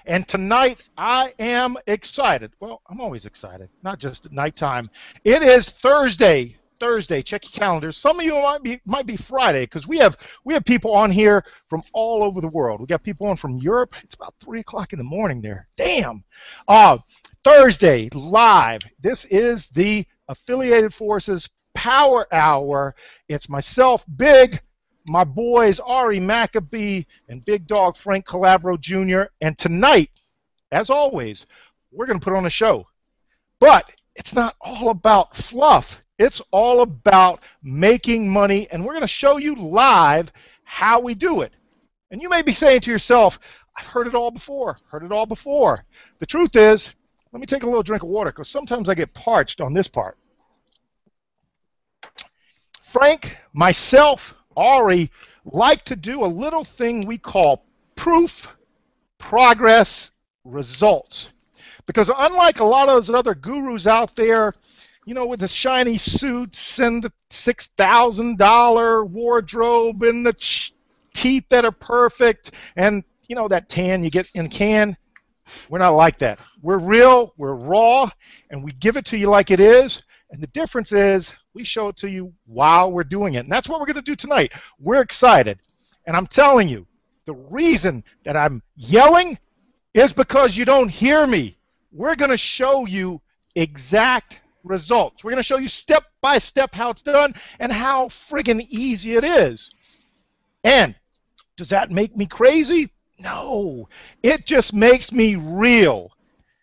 And tonight I am excited. Well, I'm always excited, not just at nighttime. It is Thursday. Thursday. Check your calendars. Some of you might be Friday because we have people on here from all over the world. We got people on from Europe. It's about 3 o'clock in the morning there. Damn. Uh, Thursday live. This is the Affiliated Forces Power Hour. It's myself, Big, my boys Ari Maccabee and Big Dog Frank Calabro Jr. And tonight, as always, we're going to put on a show. But it's not all about fluff. It's all about making money, and we're going to show you live how we do it. And you may be saying to yourself, I've heard it all before, heard it all before. The truth is, let me take a little drink of water because sometimes I get parched on this part. Frank, myself, Ari, like to do a little thing we call proof, progress, results. Because unlike a lot of those other gurus out there, you know, with the shiny suits and the $6,000 wardrobe and the teeth that are perfect and, you know, that tan you get in a can, we're not like that. We're real, we're raw, and we give it to you like it is. And the difference is we show it to you while we're doing it. And that's what we're going to do tonight. We're excited. And I'm telling you, the reason that I'm yelling is because you don't hear me. We're going to show you exact results. We're going to show you step by step how it's done and how friggin' easy it is. And does that make me crazy? No. It just makes me real.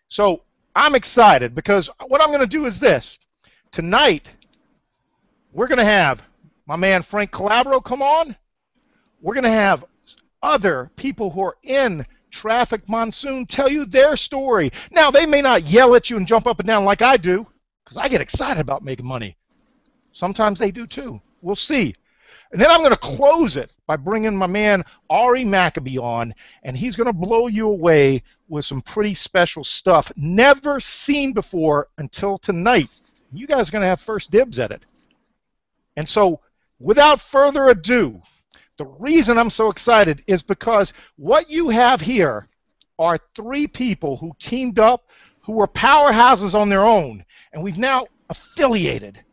So I'm excited because what I'm going to do is this. Tonight, we're going to have my man Frank Calabro come on. We're going to have other people who are in Traffic Monsoon tell you their story. Now, they may not yell at you and jump up and down like I do, because I get excited about making money. Sometimes they do too. We'll see. And then I'm going to close it by bringing my man Ari Maccabee on, and he's going to blow you away with some pretty special stuff never seen before until tonight. You guys are going to have first dibs at it. And so, without further ado, the reason I'm so excited is because what you have here are three people who teamed up, who were powerhouses on their own, and we've now affiliated.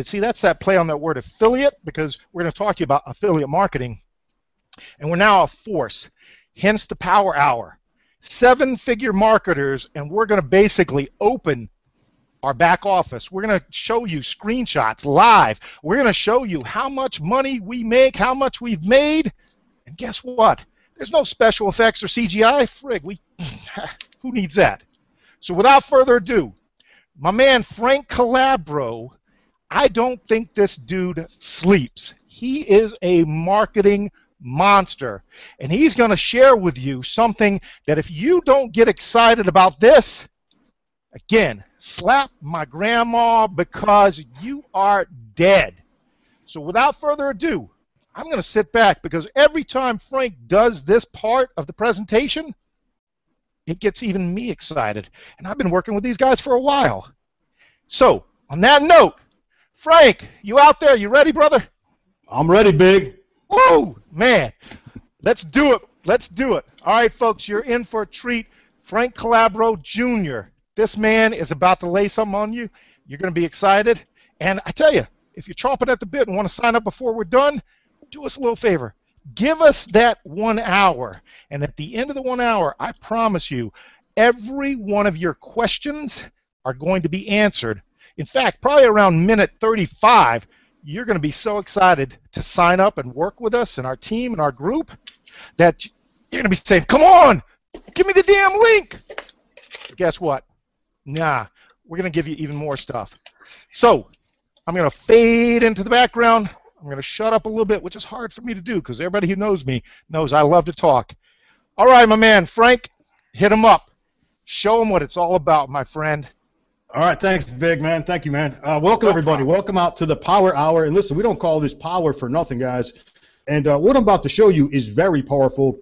See, that's that play on that word affiliate, because we're going to talk to you about affiliate marketing. And we're now a force, hence the Power Hour. 7-figure marketers, and we're going to basically open our back office. We're going to show you screenshots live. We're going to show you how much money we make, how much we've made. And guess what? There's no special effects or CGI. Frig, who needs that? So without further ado, my man Frank Calabro, I don't think this dude sleeps. He is a marketing monster. And he's going to share with you something that if you don't get excited about this, again, slap my grandma because you are dead. So without further ado, I'm going to sit back because every time Frank does this part of the presentation, it gets even me excited. And I've been working with these guys for a while. So, on that note, Frank, you out there? You ready, brother? I'm ready, Big. Whoa, man. Let's do it. Let's do it. All right, folks, you're in for a treat. Frank Calabro Jr. This man is about to lay something on you. You're going to be excited. And I tell you, if you're chomping at the bit and want to sign up before we're done, do us a little favor. Give us that 1 hour. And at the end of the 1 hour, I promise you, every one of your questions are going to be answered. In fact, probably around minute 35, you're going to be so excited to sign up and work with us and our team and our group that you're going to be saying, come on, give me the damn link. But guess what? Nah, we're going to give you even more stuff. So I'm going to fade into the background. I'm going to shut up a little bit, which is hard for me to do because everybody who knows me knows I love to talk. All right, my man, Frank, hit him up. Show him what it's all about, my friend. All right, thanks, Big, man. Thank you, man. Welcome, everybody. Welcome out to the Power Hour. And listen, we don't call this power for nothing, guys. And what I'm about to show you is very powerful.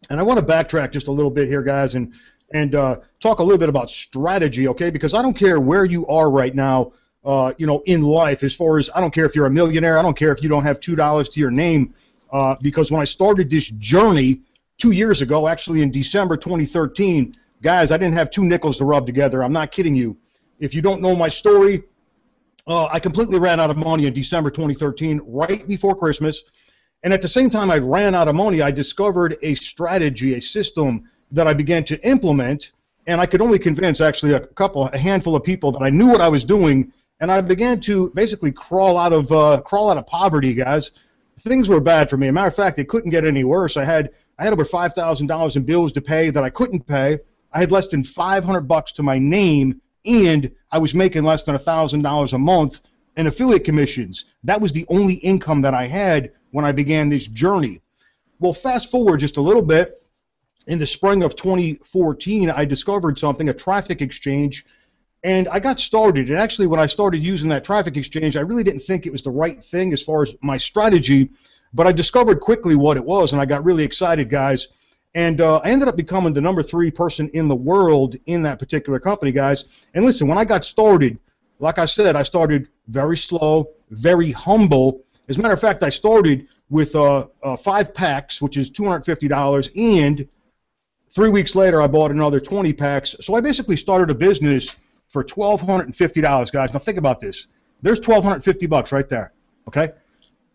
And I want to backtrack just a little bit here, guys, and talk a little bit about strategy, okay? Because I don't care where you are right now, in life, as far as I don't care if you're a millionaire. I don't care if you don't have $2 to your name. Because when I started this journey, 2 years ago, actually in December 2013. Guys, I didn't have two nickels to rub together. I'm not kidding you. If you don't know my story, I completely ran out of money in December 2013, right before Christmas. And at the same time I ran out of money, I discovered a strategy, a system that I began to implement, and I could only convince actually a handful of people that I knew what I was doing, and I began to basically crawl out of poverty, guys. Things were bad for me. As a matter of fact, it couldn't get any worse. I had over $5,000 in bills to pay that I couldn't pay. I had less than $500 to my name, and I was making less than $1,000 a month in affiliate commissions. That was the only income that I had when I began this journey. Well, fast forward just a little bit. In the spring of 2014, I discovered something, a traffic exchange, and I got started. And actually, when I started using that traffic exchange, I really didn't think it was the right thing as far as my strategy, but I discovered quickly what it was, and I got really excited, guys. And I ended up becoming the #3 person in the world in that particular company, guys. And listen, when I got started, like I said, I started very slow, very humble. As a matter of fact, I started with 5 packs, which is $250, and 3 weeks later, I bought another 20 packs. So I basically started a business for $1,250, guys. Now think about this. There's $1,250 right there, okay?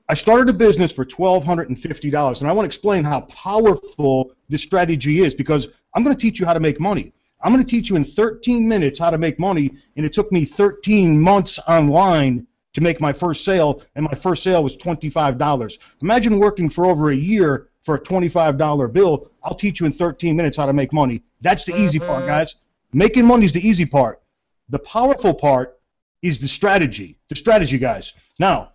I started a business for $1,250, and I want to explain how powerful this strategy is, because I'm going to teach you how to make money. I'm going to teach you in 13 minutes how to make money, and it took me 13 months online to make my first sale, and my first sale was $25. Imagine working for over a year for a $25 bill. I'll teach you in 13 minutes how to make money. That's the easy part, guys. Making money is the easy part. The powerful part is the strategy. The strategy, guys. Now,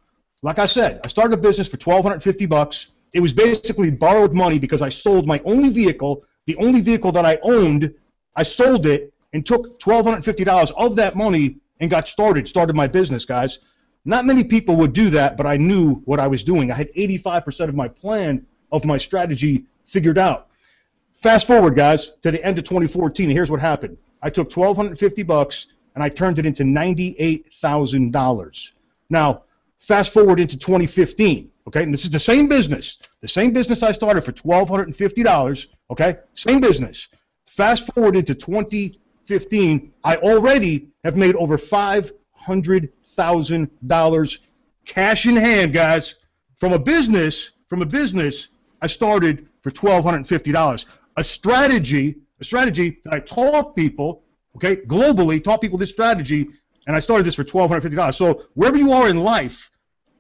like I said, I started a business for $1,250. It was basically borrowed money because I sold my only vehicle, the only vehicle that I owned. I sold it and took $1,250 of that money and got started my business, guys. Not many people would do that, but I knew what I was doing. I had 85% of my plan of my strategy figured out. Fast forward, guys, to the end of 2014, and here's what happened. I took $1,250 and I turned it into $98,000. Now, fast forward into 2015, okay, and this is the same business I started for $1,250, okay, same business. Fast forward into 2015, I already have made over $500,000 cash in hand, guys, from a business I started for $1,250. A strategy that I taught people, okay, globally, taught people this strategy, and I started this for $1,250. So wherever you are in life,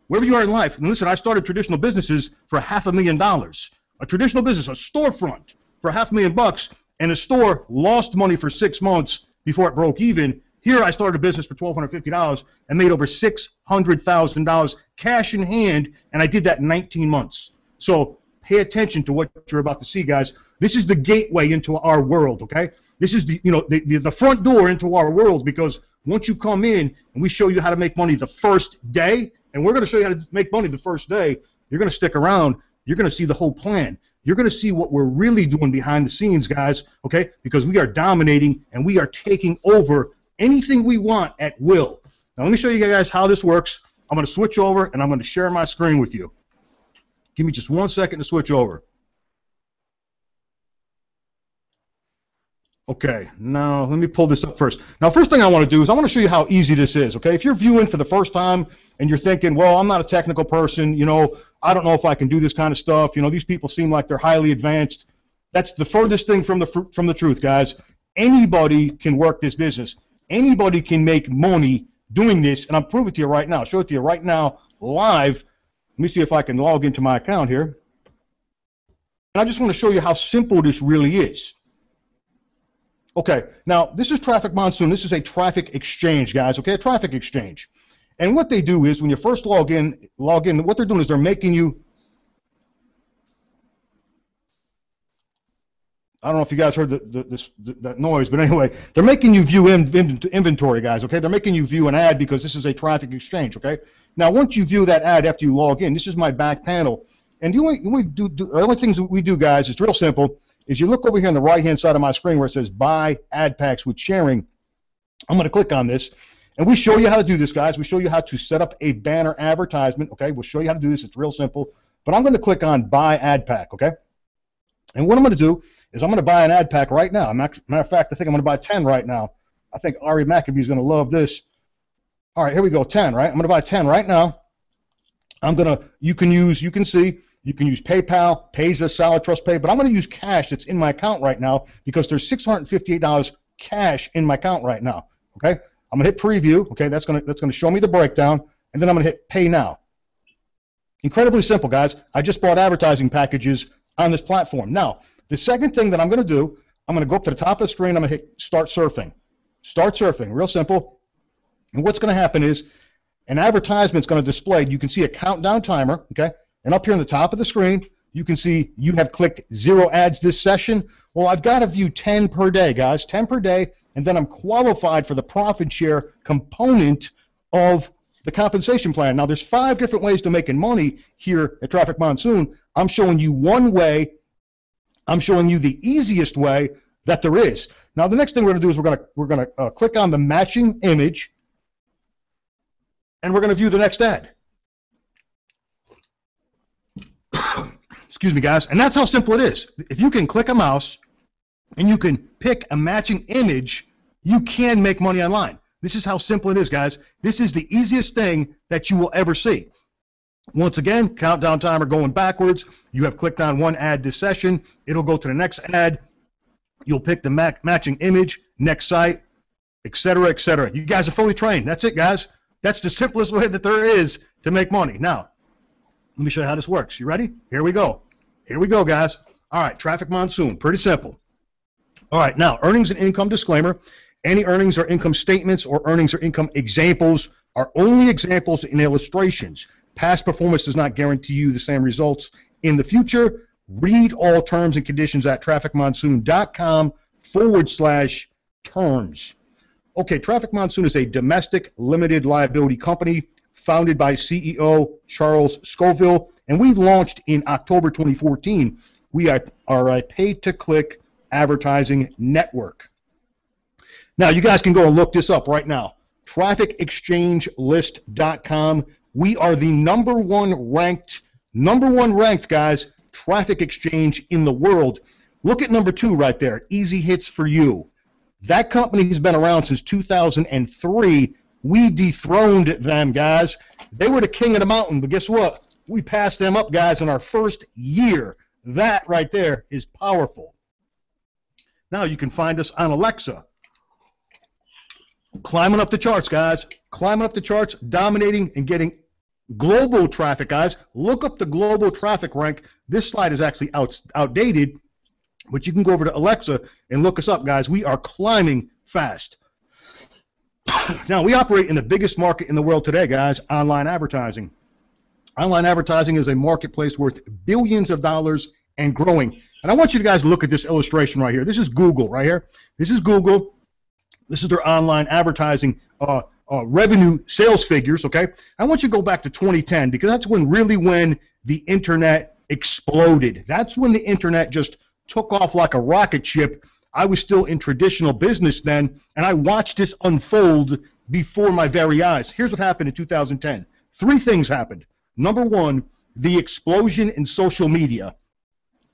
and listen, I started traditional businesses for $500,000. A traditional business, a storefront for $500,000, and a store lost money for 6 months before it broke even. Here I started a business for $1,250 and made over $600,000 cash in hand, and I did that in 19 months. So pay attention to what you're about to see, guys. This is the gateway into our world, okay? This is the front door into our world, because once you come in and we show you how to make money the first day, and we're going to show you how to make money the first day, you're going to stick around. You're going to see the whole plan. You're going to see what we're really doing behind the scenes, guys, okay? Because we are dominating and we are taking over anything we want at will. Now let me show you guys how this works. I'm going to switch over and I'm going to share my screen with you. Give me just 1 second to switch over. Okay, now let me pull this up first. Now, first thing I want to do is I want to show you how easy this is, okay? If you're viewing for the first time and you're thinking, well, I'm not a technical person, I don't know if I can do this kind of stuff, these people seem like they're highly advanced. That's the furthest thing from the truth, guys. Anybody can work this business. Anybody can make money doing this, and I'm proving it to you right now. I'll show it to you right now live. Let me see if I can log into my account here. And I just want to show you how simple this really is. Okay, now this is Traffic Monsoon. This is a traffic exchange, guys, okay, a traffic exchange. And what they do is when you first log in, what they're doing is they're making you, I don't know if you guys heard that noise, but anyway, they're making you view inventory, guys, okay? They're making you view an ad because this is a traffic exchange, okay? Now, once you view that ad after you log in, this is my back panel. And the only things that we do, guys, it's real simple, is you look over here on the right-hand side of my screen where it says Buy Ad Packs with Sharing. I'm going to click on this, and we show you how to do this, guys. We show you how to set up a banner advertisement, okay? We'll show you how to do this. It's real simple. But I'm going to click on Buy Ad Pack, okay? And what I'm going to do is I'm going to buy an ad pack right now. Matter of fact, I think I'm going to buy 10 right now. I think Ari McAbee is going to love this. All right, here we go, 10, right? I'm going to buy 10 right now. You can use PayPal, Payza, Salad, Trust Pay, but I'm going to use cash that's in my account right now because there's $658 cash in my account right now, okay? I'm going to hit preview, okay? That's going to show me the breakdown, and then I'm going to hit pay now. Incredibly simple, guys. I just bought advertising packages on this platform. Now, the second thing that I'm going to do, I'm going to go up to the top of the screen, I'm going to hit start surfing. Start surfing, real simple. And what's going to happen is an advertisement's going to display. You can see a countdown timer, okay? And up here on the top of the screen, you can see you have clicked 0 ads this session. Well, I've got to view 10 per day, guys, 10 per day, and then I'm qualified for the profit share component of the compensation plan. Now, there's 5 different ways to making money here at Traffic Monsoon. I'm showing you one way. I'm showing you the easiest way that there is. Now, the next thing we're going to do is we're going to click on the matching image, and we're going to view the next ad. Excuse me, guys. And that's how simple it is. If you can click a mouse and you can pick a matching image, you can make money online. This is how simple it is, guys. This is the easiest thing that you will ever see. Once again, countdown timer going backwards. You have clicked on one ad this session. It'll go to the next ad. You'll pick the matching image, next site, etc., etc. You guys are fully trained. That's it, guys. That's the simplest way that there is to make money. Now, let me show you how this works. You ready? Here we go. Here we go, guys. All right, Traffic Monsoon. Pretty simple. All right, now, earnings and income disclaimer. Any earnings or income statements or earnings or income examples are only examples and illustrations. Past performance does not guarantee you the same results in the future. Read all terms and conditions at trafficmonsoon.com/terms. Okay, Traffic Monsoon is a domestic limited liability company founded by CEO Charles Scoville, and we launched in October 2014. We are a pay-to-click advertising network. Now, you guys can go and look this up right now. TrafficExchangeList.com. We are the number one ranked, guys, traffic exchange in the world. Look at number 2 right there, Easy Hits for You. That company has been around since 2003. We dethroned them, guys. They were the king of the mountain, but guess what? We passed them up, guys, in our first year. That right there is powerful. Now you can find us on Alexa. Climbing up the charts, guys. Climbing up the charts, dominating and getting global traffic, guys. Look up the global traffic rank. This slide is actually outdated, but you can go over to Alexa and look us up, guys. We are climbing fast. Now, we operate in the biggest market in the world today, guys, online advertising. Online advertising is a marketplace worth billions of dollars and growing. And I want you guys to look at this illustration right here. This is Google right here. This is Google. This is their online advertising revenue sales figures, okay? I want you to go back to 2010 because that's when the internet exploded. That's when the internet just took off like a rocket ship. I was still in traditional business then, and I watched this unfold before my very eyes. Here's what happened in 2010. 3 things happened. Number 1, the explosion in social media.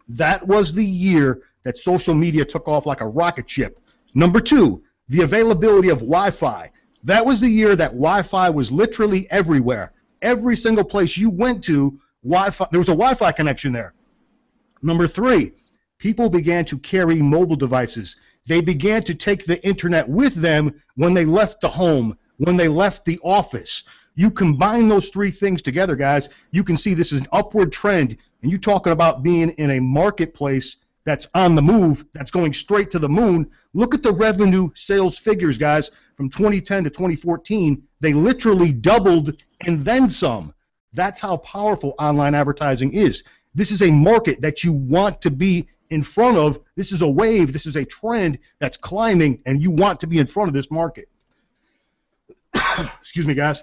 That was the year that social media took off like a rocket ship. Number 2, the availability of Wi-Fi. That was the year that Wi-Fi was literally everywhere. Every single place you went to, Wi-Fi, there was a Wi-Fi connection there. Number 3, people began to carry mobile devices. They began to take the internet with them when they left the home, when they left the office. You combine those 3 things together, guys, you can see this is an upward trend, and you're talking about being in a marketplace that's on the move, that's going straight to the moon. Look at the revenue sales figures, guys, from 2010 to 2014. They literally doubled and then some. That's how powerful online advertising is. This is a market that you want to be in front of. This is a wave. This is a trend that's climbing, and you want to be in front of this market. Excuse me, guys.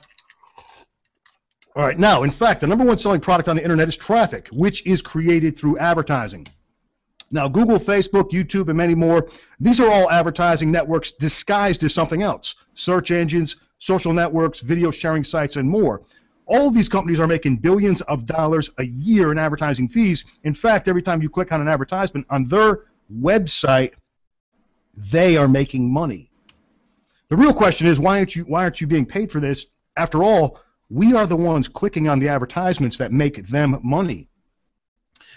All right, now, in fact, the number 1 selling product on the internet is traffic, which is created through advertising. Now, Google, Facebook, YouTube, and many more, these are all advertising networks disguised as something else. Search engines, social networks, video sharing sites, and more. All of these companies are making billions of dollars a year in advertising fees. In fact, every time you click on an advertisement on their website, they are making money. The real question is, why aren't you being paid for this? After all, we are the ones clicking on the advertisements that make them money.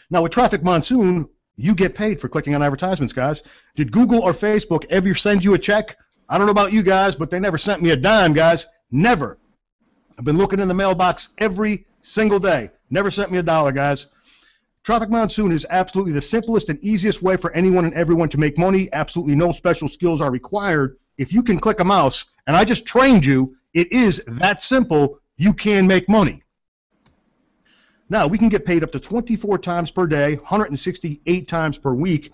Now, with Traffic Monsoon, you get paid for clicking on advertisements, guys. Did Google or Facebook ever send you a check? I don't know about you guys, but they never sent me a dime, guys. Never. I've been looking in the mailbox every single day. Never sent me a dollar, guys. Traffic Monsoon is absolutely the simplest and easiest way for anyone and everyone to make money. Absolutely no special skills are required. If you can click a mouse, and I just trained you, it is that simple. You can make money. Now, we can get paid up to 24 times per day, 168 times per week,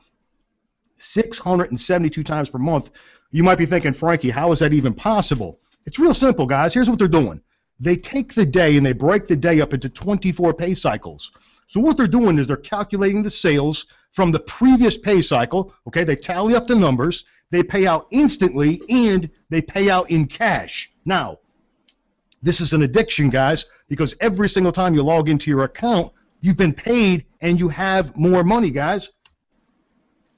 672 times per month. You might be thinking, Frankie, how is that even possible? It's real simple, guys. Here's what they're doing. They take the day and they break the day up into 24 pay cycles. So what they're doing is they're calculating the sales from the previous pay cycle. Okay, they tally up the numbers, they pay out instantly, and they pay out in cash. Now, this is an addiction, guys, because every single time you log into your account, you've been paid and you have more money, guys.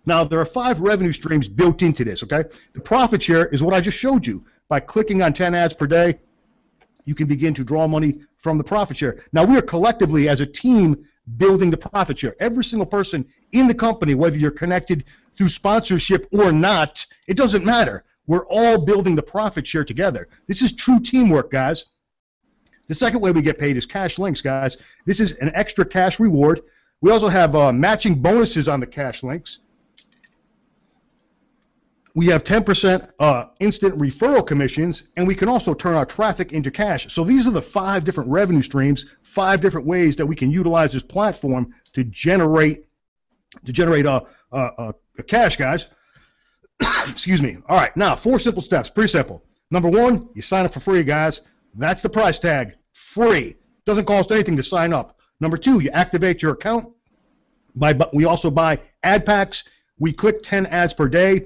Now, there are 5 revenue streams built into this, okay? The profit share is what I just showed you. By clicking on 10 ads per day, you can begin to draw money from the profit share. Now, we are collectively, as a team, building the profit share. Every single person in the company, whether you're connected through sponsorship or not, it doesn't matter. We're all building the profit share together. This is true teamwork, guys. The second way we get paid is cash links, guys. This is an extra cash reward. We also have matching bonuses on the cash links. We have 10% instant referral commissions, and we can also turn our traffic into cash. So these are the 5 different revenue streams, 5 different ways that we can utilize this platform to generate cash, guys. Excuse me. All right, now 4 simple steps, pretty simple. Number 1, you sign up for free, guys. That's the price tag, free. Doesn't cost anything to sign up. Number 2, you activate your account. We also buy ad packs. We click 10 ads per day,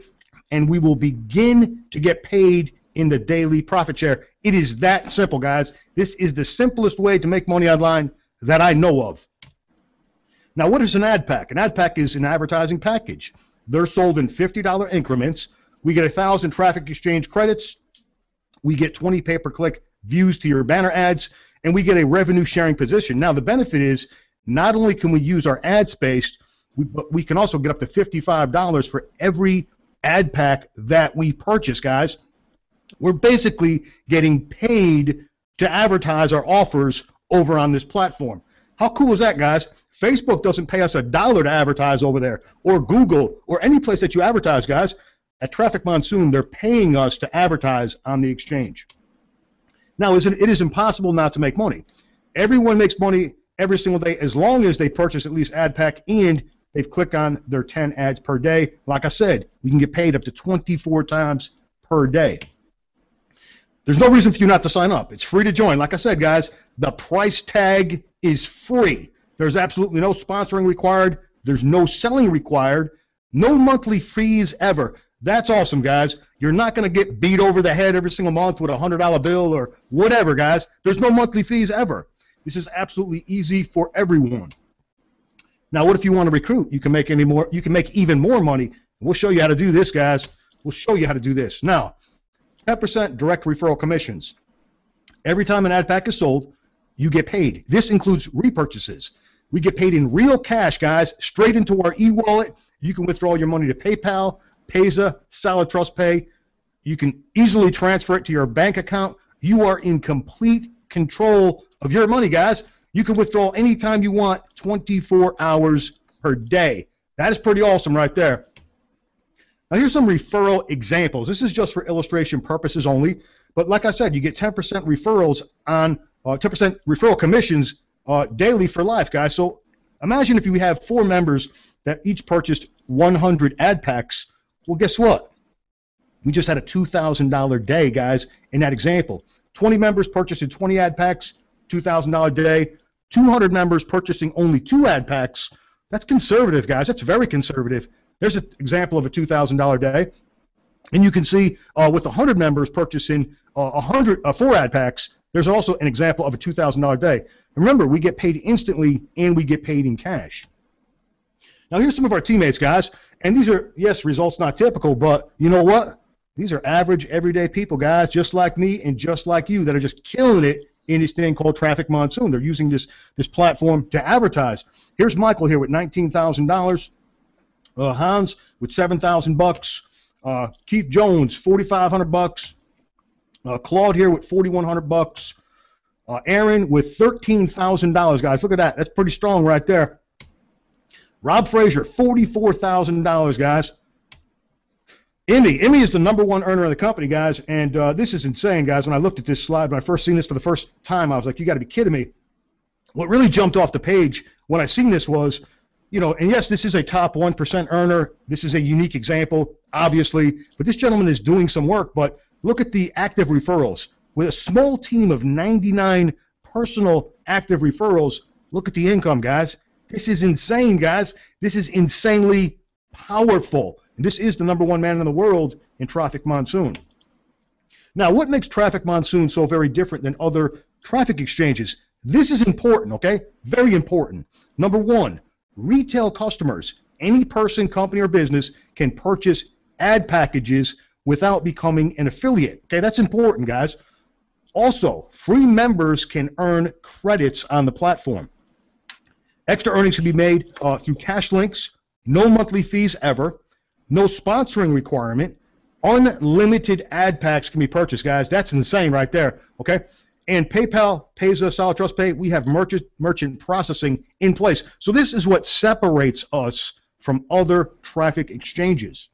and we will begin to get paid in the daily profit share. It is that simple, guys. This is the simplest way to make money online that I know of. Now, what is an ad pack? An ad pack is an advertising package. They're sold in $50 increments. We get 1,000 traffic exchange credits. We get 20 pay-per-click views to your banner ads, and we get a revenue sharing position. Now, the benefit is not only can we use our ad space, but we can also get up to $55 for every ad pack that we purchase, guys. We're basically getting paid to advertise our offers over on this platform. How cool is that, guys? Facebook doesn't pay us $1 to advertise over there, or Google, or any place that you advertise, guys. At Traffic Monsoon, they're paying us to advertise on the exchange. Now, it is impossible not to make money. Everyone makes money every single day as long as they purchase at least ad pack and they've clicked on their 10 ads per day. Like I said, we can get paid up to 24 times per day. There's no reason for you not to sign up. It's free to join. Like I said, guys, the price tag is free. There's absolutely no sponsoring required. There's no selling required. No monthly fees ever. That's awesome, guys. You're not going to get beat over the head every single month with a $100 bill or whatever, guys. There's no monthly fees ever. This is absolutely easy for everyone. Now, what if you want to recruit? You can make even more money. We'll show you how to do this, guys. We'll show you how to do this. Now, 10% direct referral commissions. Every time an ad pack is sold, you get paid. This includes repurchases. We get paid in real cash, guys, straight into our e-wallet. You can withdraw your money to PayPal, Payza, Salad Trust Pay. You can easily transfer it to your bank account. You are in complete control of your money, guys. You can withdraw anytime you want, 24 hours per day. That is pretty awesome right there. Now, here's some referral examples. This is just for illustration purposes only. But like I said, you get 10% referrals on 10% referral commissions daily for life, guys. So imagine if you have 4 members that each purchased 100 ad packs. Well, guess what? We just had a $2,000 day, guys, in that example. 20 members purchasing 20 ad packs, $2,000 day. 200 members purchasing only 2 ad packs. That's conservative, guys. That's very conservative. There's an example of a $2,000 day. And you can see with 100 members purchasing 4 ad packs, there's also an example of a $2,000 day. Remember, we get paid instantly and we get paid in cash. Now, here's some of our teammates, guys. And these are, yes, results not typical, but you know what? These are average, everyday people, guys, just like me and just like you that are just killing it in this thing called Traffic Monsoon. They're using this platform to advertise. Here's Michael here with $19,000. Hans with $7,000. Keith Jones, $4,500. Claude here with $4,100. Aaron with $13,000, guys. Look at that. That's pretty strong right there. Rob Frazier, $44,000, guys. Emmy is the #1 earner of the company, guys, and this is insane, guys. When I looked at this slide, when I first seen this for the first time, I was like, you got to be kidding me. What really jumped off the page when I seen this was, you know, and yes, this is a top 1% earner. This is a unique example, obviously, but this gentleman is doing some work. But look at the active referrals. With a small team of 99 personal active referrals, look at the income, guys. This is insane, guys. This is insanely powerful. And this is the #1 man in the world in Traffic Monsoon. Now, what makes Traffic Monsoon so very different than other traffic exchanges? This is important, okay? Very important. #1, retail customers. Any person, company, or business can purchase ad packages without becoming an affiliate. Okay, that's important, guys. Also, free members can earn credits on the platform. Extra earnings can be made through cash links, no monthly fees ever, no sponsoring requirement, unlimited ad packs can be purchased, guys. That's insane right there, okay? And PayPal pays us, Solid Trust Pay. We have merchant processing in place. So this is what separates us from other traffic exchanges.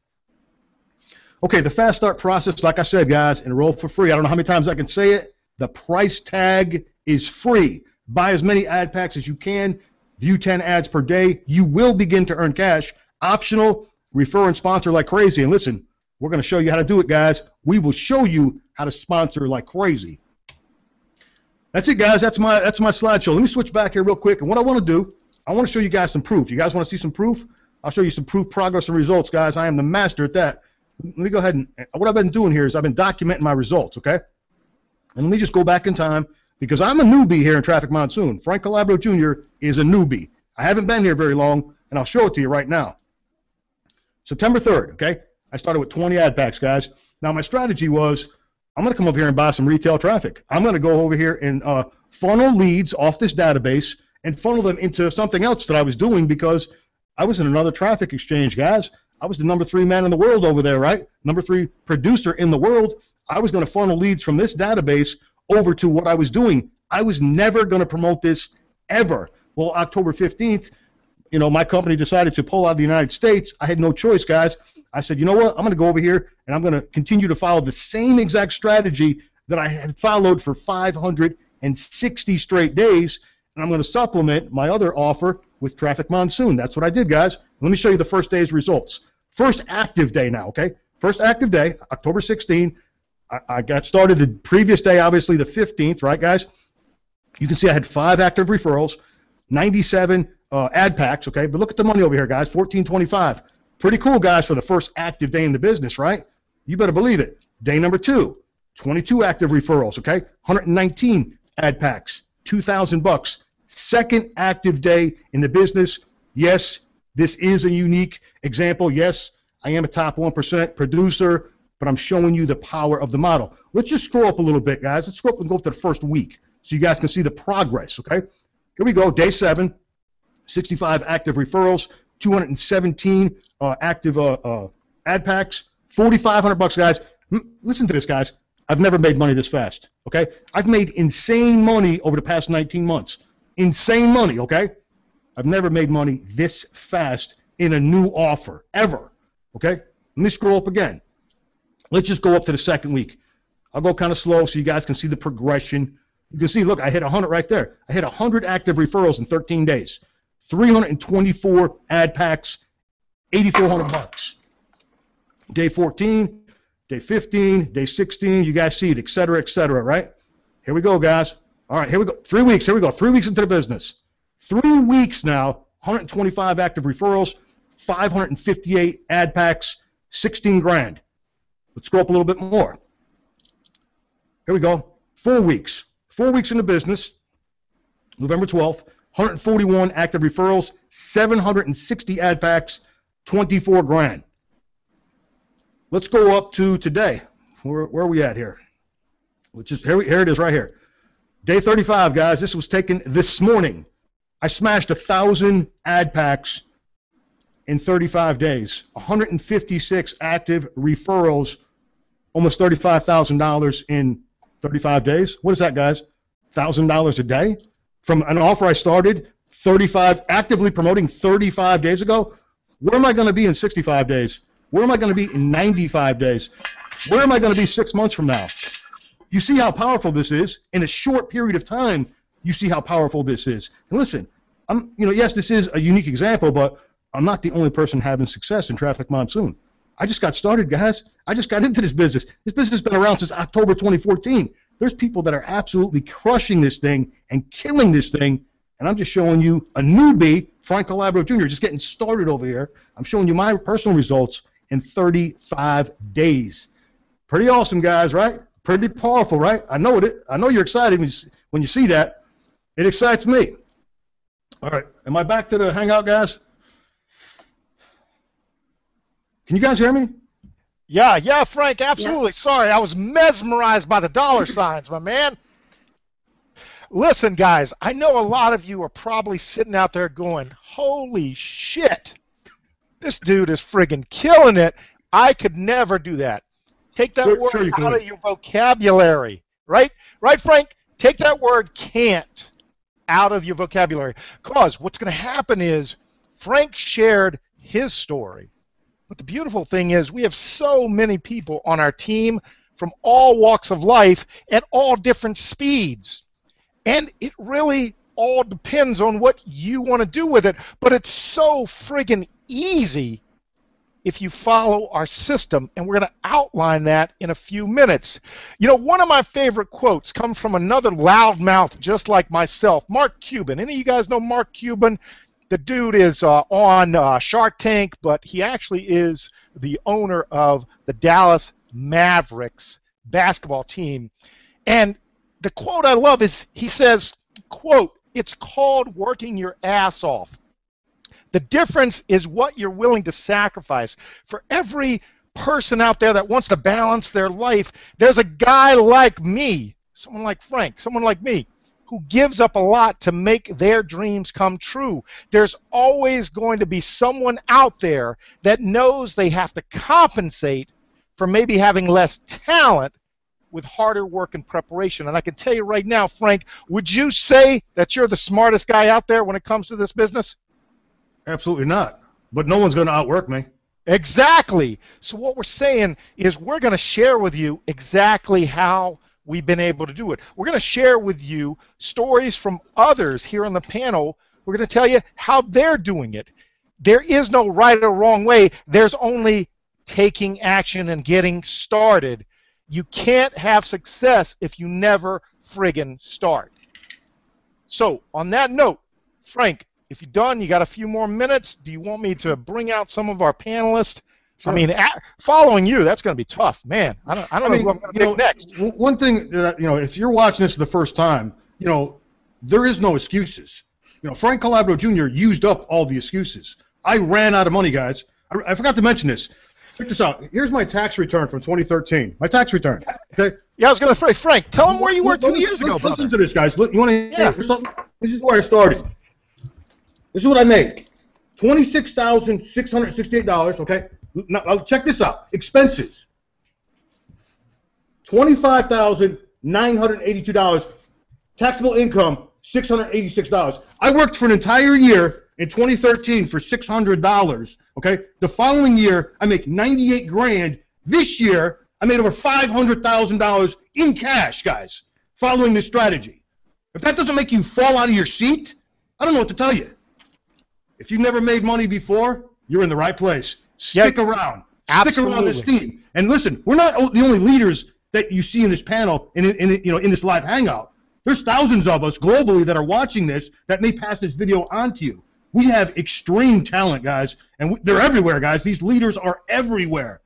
Okay, the fast start process, like I said, guys, enroll for free. I don't know how many times I can say it. The price tag is free. Buy as many ad packs as you can. View 10 ads per day. You will begin to earn cash. Optional, refer and sponsor like crazy. And listen, we're going to show you how to do it, guys. We will show you how to sponsor like crazy. That's it, guys. That's my slideshow. Let me switch back here real quick. And what I want to do, I want to show you guys some proof. You guys want to see some proof? I'll show you some proof, progress, and results, guys. I am the master at that. Let me go ahead and what I've been doing here is I've been documenting my results, okay? And let me just go back in time because I'm a newbie here in Traffic Monsoon. Frank Calabro Jr. is a newbie. I haven't been here very long, and I'll show it to you right now. September 3rd, okay? I started with 20 ad packs, guys. Now, my strategy was I'm going to come over here and buy some retail traffic. I'm going to go over here and funnel leads off this database and funnel them into something else that I was doing because I was in another traffic exchange, guys. I was the #3 man in the world over there, right? #3 producer in the world. I was going to funnel leads from this database over to what I was doing. I was never going to promote this ever. Well, October 15th, you know, my company decided to pull out of the United States. I had no choice, guys. I said, you know what? I'm going to go over here and I'm going to continue to follow the same exact strategy that I had followed for 560 straight days, and I'm going to supplement my other offer with Traffic Monsoon. That's what I did, guys. Let me show you the first day's results. First active day now, okay? First active day, October 16. I got started the previous day, obviously the 15th, right, guys? You can see I had 5 active referrals, 97 ad packs, okay? But look at the money over here, guys, $14.25. Pretty cool, guys, for the first active day in the business, right? You better believe it. Day number 2, 22 active referrals, okay? 119 ad packs, $2,000. Second active day in the business. Yes, this is a unique example. Yes, I am a top 1% producer, but I'm showing you the power of the model. Let's just scroll up a little bit, guys. Let's scroll up and go up to the first week so you guys can see the progress, okay? Here we go, day 7, 65 active referrals, 217 active ad packs, $4,500, guys. Listen to this, guys. I've never made money this fast, okay? I've made insane money over the past 19 months. Insane money, okay? I've never made money this fast in a new offer, ever, okay? Let me scroll up again. Let's just go up to the second week. I'll go kind of slow so you guys can see the progression. You can see, look, I hit 100 right there. I hit 100 active referrals in 13 days. 324 ad packs, $8,400. Day 14, day 15, day 16, you guys see it, et cetera, right? Here we go, guys. All right, here we go. 3 weeks, here we go. 3 weeks into the business. 3 weeks now, 125 active referrals, 558 ad packs, 16 grand. Let's go up a little bit more. Here we go. 4 weeks. 4 weeks in the business. November 12th. 141 active referrals, 760 ad packs, 24 grand. Let's go up to today. Where are we at here? Here it is right here. Day 35, guys. This was taken this morning. I smashed 1,000 ad packs in 35 days. 156 active referrals, almost $35,000 in 35 days. What is that, guys? $1,000 a day? From an offer I started actively promoting 35 days ago, where am I going to be in 65 days? Where am I going to be in 95 days? Where am I going to be 6 months from now? You see how powerful this is? In a short period of time, you see how powerful this is. And listen, yes, this is a unique example, but I'm not the only person having success in Traffic Monsoon. I just got started, guys. I just got into this business. This business has been around since October 2014. There's people that are absolutely crushing this thing and killing this thing, and I'm just showing you a newbie, Frank Calabro Jr., just getting started over here. I'm showing you my personal results in 35 days. Pretty awesome, guys, right? Pretty powerful, right? I know it. I know you're excited when you see that. It excites me. All right, am I back to the Hangout, guys? Can you guys hear me? Yeah, Frank, absolutely. Yeah. Sorry, I was mesmerized by the dollar signs, my man. Listen, guys, I know a lot of you are probably sitting out there going, holy shit, this dude is friggin' killing it. I could never do that. Take that word out of your vocabulary, right? Right, Frank? Take that word can't out of your vocabulary. Because what's going to happen is Frank shared his story. But the beautiful thing is we have so many people on our team from all walks of life at all different speeds. And it really all depends on what you want to do with it. But it's so friggin' easy if you follow our system. And we're going to outline that in a few minutes. You know, one of my favorite quotes comes from another loudmouth just like myself, Mark Cuban. Any of you guys know Mark Cuban? The dude is on Shark Tank, but he actually is the owner of the Dallas Mavericks basketball team. And the quote I love is, he says, quote, "It's called working your ass off. The difference is what you're willing to sacrifice. For every person out there that wants to balance their life, there's a guy like me, someone like Frank, someone like me, who gives up a lot to make their dreams come true. There's always going to be someone out there that knows they have to compensate for maybe having less talent with harder work and preparation." And I can tell you right now, Frank, would you say that you're the smartest guy out there when it comes to this business? Absolutely not. But no one's going to outwork me. Exactly. So what we're saying is we're going to share with you exactly how we've been able to do it. We're going to share with you stories from others here on the panel. We're going to tell you how they're doing it. There is no right or wrong way. There's only taking action and getting started. You can't have success if you never friggin' start. So, on that note, Frank, if you're done, you got a few more minutes. Do you want me to bring out some of our panelists? Sure. I mean, following you, that's going to be tough, man. I don't know who I'm going to pick next. One thing that, if you're watching this for the first time, there is no excuses. Frank Calabro Jr. used up all the excuses. I ran out of money, guys. I forgot to mention this. Check this out. Here's my tax return from 2013. My tax return. Okay. Yeah, I was going to say, Frank, tell them where you were 2 years ago. Listen to this, guys. Look, you want to hear something? This is where I started. This is what I made. $26,668. Okay. Now, check this out. Expenses. $25,982. Taxable income, $686. I worked for an entire year in 2013 for $600. Okay. The following year, I make 98 grand. This year, I made over $500,000 in cash, guys, following this strategy. If that doesn't make you fall out of your seat, I don't know what to tell you. If you've never made money before, you're in the right place. Stick around. Absolutely. Stick around this team. And listen, we're not the only leaders that you see in this panel and in this live hangout. There's thousands of us globally that are watching this that may pass this video on to you. We have extreme talent, guys, and they're everywhere, guys. These leaders are everywhere.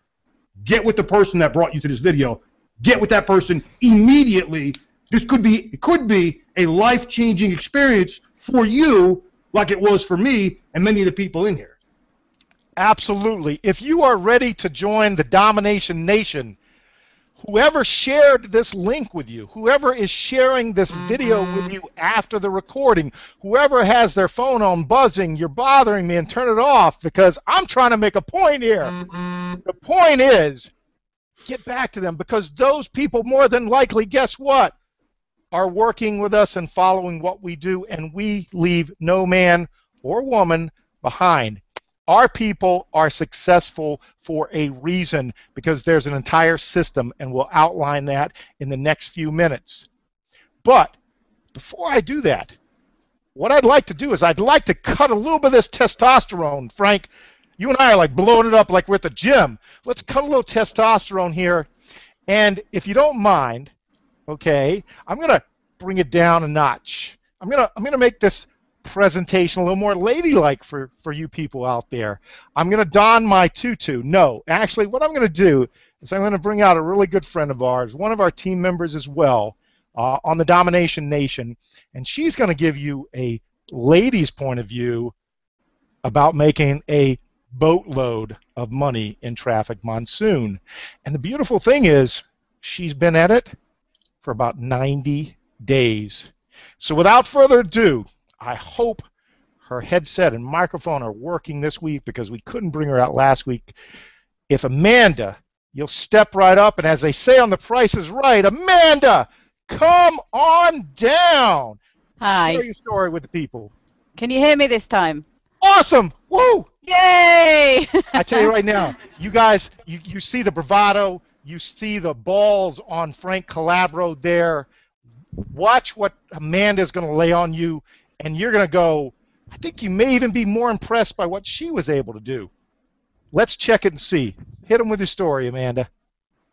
Get with the person that brought you to this video. get with that person immediately. It could be a life-changing experience for you, like it was for me and many of the people in here. Absolutely. If you are ready to join the Domination Nation, whoever shared this link with you, whoever is sharing this video with you after the recording, whoever has their phone on buzzing, you're bothering me, and turn it off, because I'm trying to make a point here. The point is, get back to them, because those people more than likely, guess what, are working with us and following what we do, and we leave no man or woman behind. Our people are successful for a reason, because there's an entire system, and we'll outline that in the next few minutes. But before I do that, what I'd like to do is I'd like to cut a little bit of this testosterone. Frank, you and I are like blowing it up like we're at the gym. Let's cut a little testosterone here. And if you don't mind, okay, I'm going to bring it down a notch. I'm going to make this presentation a little more ladylike for you people out there. I'm going to don my tutu. No, actually, what I'm going to do is I'm going to bring out a really good friend of ours, one of our team members as well, on the Domination Nation, and she's going to give you a lady's point of view about making a boatload of money in traffic Monsoon. And the beautiful thing is, she's been at it for about 90 days. So without further ado, I hope her headset and microphone are working this week, because we couldn't bring her out last week. If Amanda, you'll step right up, and as they say on The Price is Right, Amanda, come on down. Hi. Share your story with the people. Can you hear me this time? Awesome! Woo! Yay! I tell you right now, you guys, you see the bravado, you see the balls on Frank Calabro there. Watch what Amanda's going to lay on you, and you're going to go, I think you may even be more impressed by what she was able to do. Let's check it and see. Hit him with your story, Amanda.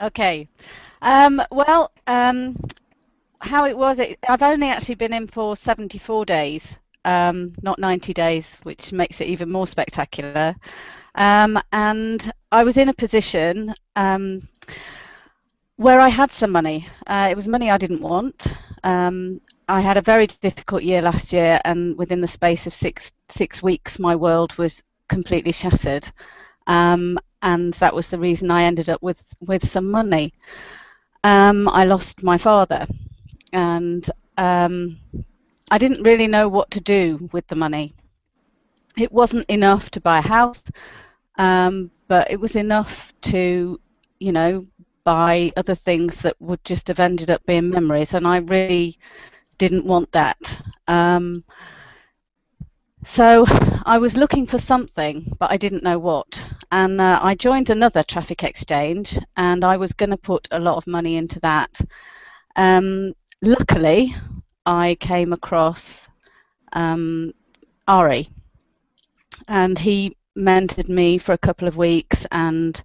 Okay. How it was, I've only actually been in for 74 days, not 90 days, which makes it even more spectacular. And I was in a position where I had some money. It was money I didn't want. I had a very difficult year last year, and within the space of six weeks, my world was completely shattered. And that was the reason I ended up with some money. I lost my father, and I didn't really know what to do with the money. It wasn't enough to buy a house, but it was enough to, buy other things that would just have ended up being memories, and I really didn't want that. So I was looking for something, but I didn't know what. And I joined another traffic exchange, and I was going to put a lot of money into that. Luckily, I came across Ari, and he mentored me for a couple of weeks and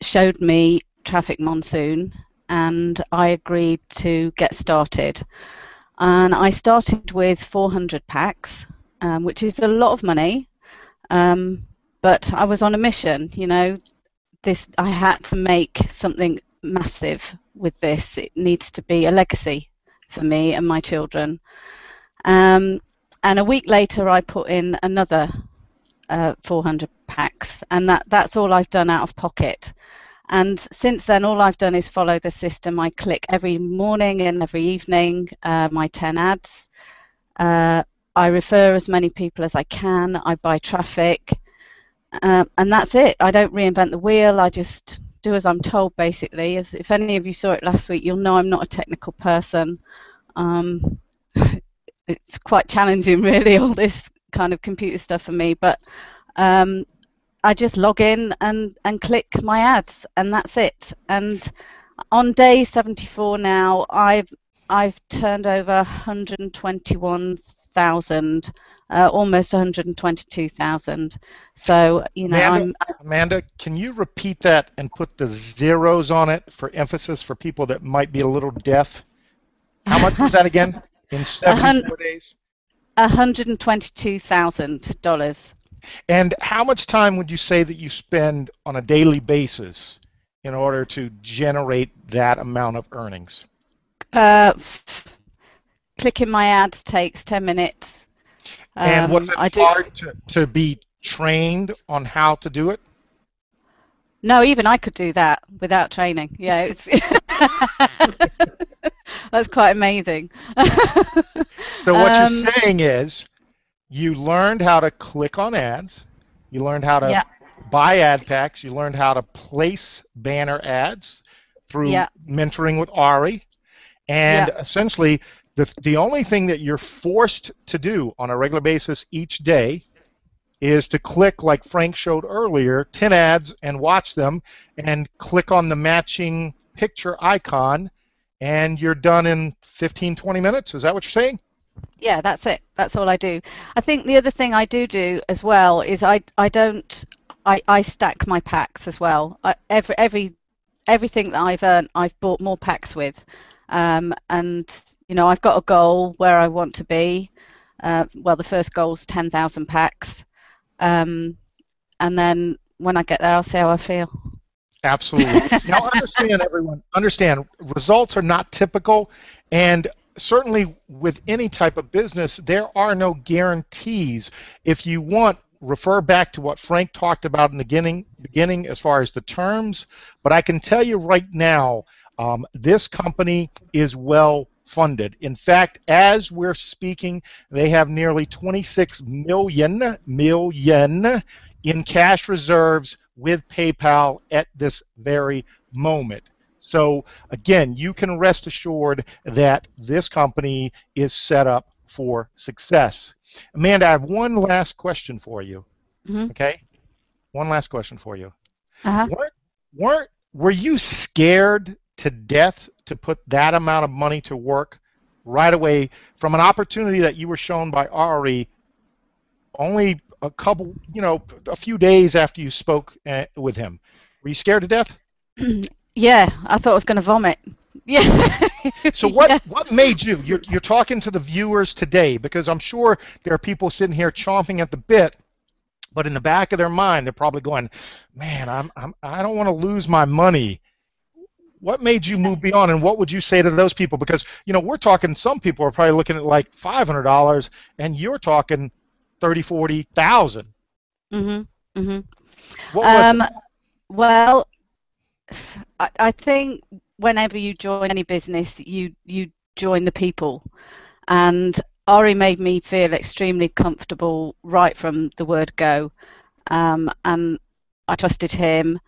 showed me Traffic Monsoon, and I agreed to get started. And I started with 400 packs, which is a lot of money, but I was on a mission. I had to make something massive with this. It needs to be a legacy for me and my children. And a week later, I put in another 400 packs, and that's all I've done out of pocket. And since then, all I've done is follow the system. I click every morning and every evening my 10 ads. I refer as many people as I can. I buy traffic, and that's it. I don't reinvent the wheel. I just do as I'm told, basically. As if any of you saw it last week, you'll know I'm not a technical person. It's quite challenging, really, all this kind of computer stuff for me. But I just log in and click my ads, and that's it. And on day 74 now, I've turned over 121,000, almost 122,000. So Amanda, can you repeat that and put the zeros on it for emphasis for people that might be a little deaf? How much was that again in 74 days? $122,000. And how much time would you say that you spend on a daily basis in order to generate that amount of earnings? Uh, Clicking my ads takes 10 minutes. And was it I do. hard to be trained on how to do it? No, even I could do that without training. Yeah, it's that's quite amazing. So what you're um, saying is you learned how to click on ads, you learned how to yeah, buy ad packs, you learned how to place banner ads through yeah, mentoring with Ari, yeah, and essentially the only thing that you're forced to do on a regular basis each day is to click, like Frank showed earlier, 10 ads and watch them, and click on the matching picture icon, and you're done in 15, 20 minutes. Is that what you're saying? yeah. That's it. That's all I do. I think the other thing I do as well is I don't I stack my packs as well. Everything that I've earned, I've bought more packs with, and I've got a goal where I want to be. Well, the first goal is 10,000 packs. Um, and then when I get there, I'll see how I feel. Absolutely. Now, understand, everyone, understand, results are not typical, and certainly with any type of business, there are no guarantees. If you want, refer back to what Frank talked about in the beginning as far as the terms, but I can tell you right now, this company is well funded. In fact, as we're speaking, they have nearly 26 million in cash reserves with PayPal at this very moment. So again, you can rest assured that this company is set up for success. Amanda, I have one last question for you. Hmm. Okay? One last question for you. Uh-huh. Were you scared to death to put that amount of money to work right away from an opportunity that you were shown by Ari only a couple, a few days after you spoke with him? Were you scared to death? Yeah, I thought I was going to vomit. Yeah. So Yeah. what made you? You're talking to the viewers today because I'm sure there are people sitting here chomping at the bit, but in the back of their mind they're probably going, "Man, I don't want to lose my money." What made you move beyond, and what would you say to those people? Because we're talking. Some people are probably looking at like $500, and you're talking 30, 40,000. Mhm. Mhm. What was it? Um, well, I think whenever you join any business, you join the people, and Ari made me feel extremely comfortable right from the word go. And I trusted him.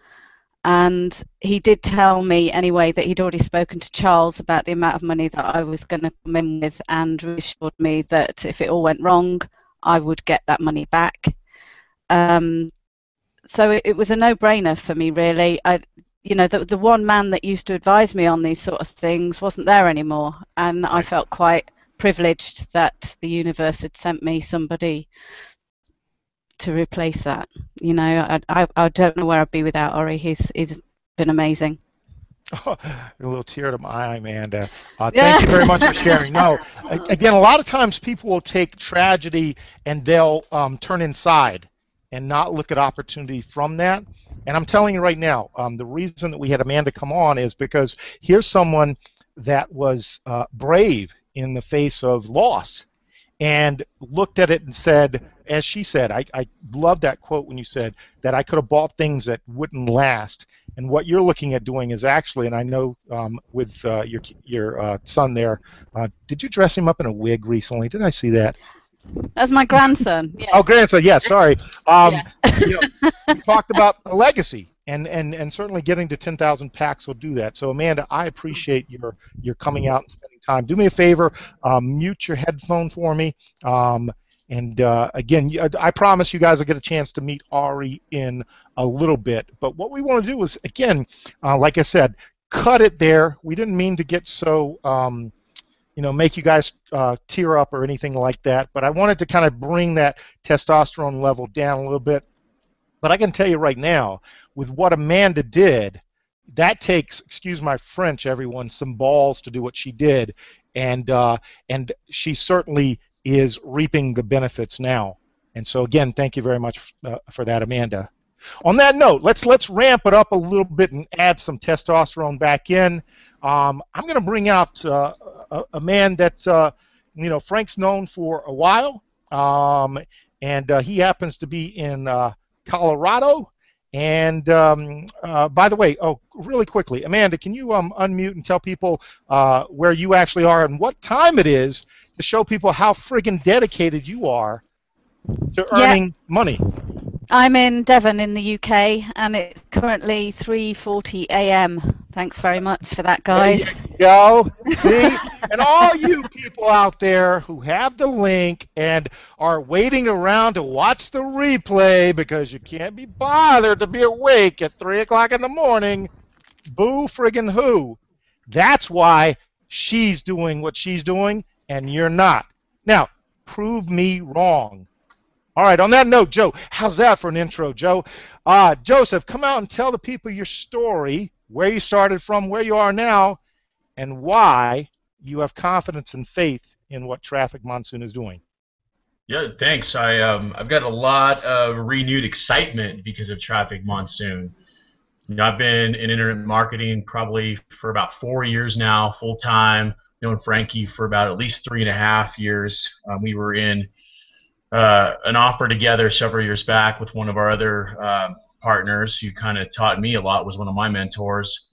And he did tell me anyway that he'd already spoken to Charles about the amount of money that I was going to come in with, and reassured me that if it all went wrong, I would get that money back. Um, so it was a no-brainer for me, really. The one man that used to advise me on these sort of things wasn't there anymore, and I Right. felt quite privileged that the universe had sent me somebody to replace that. I don't know where I'd be without Ori. He's been amazing. A little tear to my eye, Amanda. Thank you very much for Yeah. sharing. No, again, a lot of times people will take tragedy and they'll turn inside and not look at opportunity from that. And I'm telling you right now, the reason that we had Amanda come on is because here's someone that was brave in the face of loss and looked at it and said, as she said, I love that quote when you said that I could have bought things that wouldn't last. And what you're looking at doing is actually, and I know with your son there, did you dress him up in a wig recently? Did I see that? That's my grandson. Oh, Yeah. grandson, yes, sorry. Yeah. You know, we talked about a legacy, and certainly getting to 10,000 packs will do that. So, Amanda, I appreciate your coming out and spending time. Do me a favor, mute your headphone for me. And again, I promise you guys will get a chance to meet Ari in a little bit. But what we want to do is, again, like I said, cut it there. We didn't mean to get so. Make you guys tear up or anything like that. But I wanted to kind of bring that testosterone level down a little bit. But I can tell you right now, with what Amanda did, that takes, excuse my French, everyone, some balls to do what she did, and she certainly is reaping the benefits now. And so again, thank you very much for that, Amanda. On that note, let's ramp it up a little bit and add some testosterone back in. I'm going to bring out a man that Frank's known for a while, and he happens to be in Colorado. And by the way, oh, really quickly, Amanda, can you unmute and tell people where you actually are and what time it is to show people how friggin' dedicated you are to Yeah, earning money? I'm in Devon in the UK, and it's currently 3:40 a.m. Thanks very much for that, There you guys. go. See? And all you people out there who have the link and are waiting around to watch the replay because you can't be bothered to be awake at 3 o'clock in the morning, boo friggin' who. That's why she's doing what she's doing and you're not. Now, prove me wrong. All right, on that note, Joe, how's that for an intro, Joe? Joseph, come out and tell the people your story, where you started from, where you are now, and why you have confidence and faith in what Traffic Monsoon is doing. Yeah, thanks. I've got a lot of renewed excitement because of Traffic Monsoon. I've been in internet marketing probably for about 4 years now, full time. Known Frankie for about at least 3.5 years. We were in an offer together several years back with one of our other partners who kind of taught me a lot, was one of my mentors.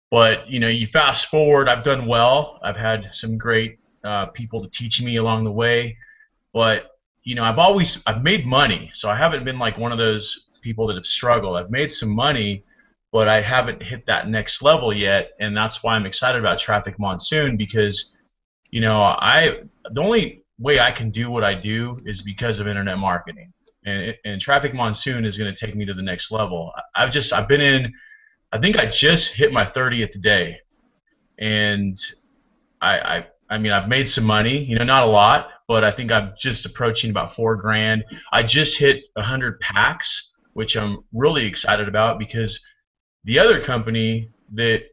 But you fast forward, I've done well. I've had some great people to teach me along the way. But I've made money, so I haven't been like one of those people that have struggled. I've made some money, but I haven't hit that next level yet, and that's why I'm excited about Traffic Monsoon because the only way I can do what I do is because of internet marketing, and Traffic Monsoon is going to take me to the next level. I think I just hit my 30th day, and I've made some money, not a lot, but I think I'm just approaching about $4,000. I just hit 100 packs, which I'm really excited about because the other company that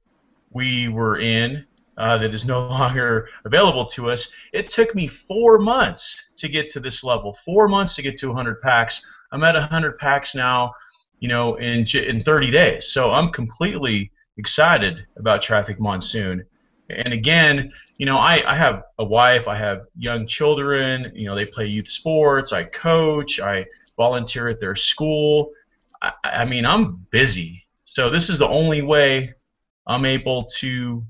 we were in that is no longer available to us, it took me 4 months to get to this level, 4 months to get to 100 packs. I'm at 100 packs now, in 30 days. So I'm completely excited about Traffic Monsoon. And again, I have a wife, I have young children, they play youth sports, I coach, I volunteer at their school. I'm busy. So this is the only way I'm able to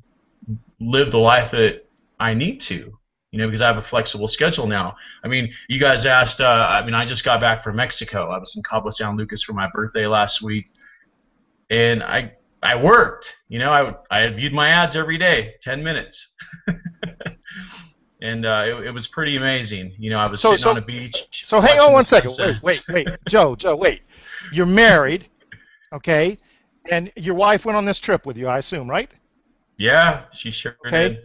live the life that I need to, because I have a flexible schedule now. You guys asked, I just got back from Mexico. I was in Cabo San Lucas for my birthday last week, and I worked. I viewed my ads every day, 10 minutes. And it was pretty amazing. I was sitting on a beach. So hang on one second. Sunset. Wait. Joe, wait. You're married, okay? And your wife went on this trip with you, I assume, right? Yeah, she sure did.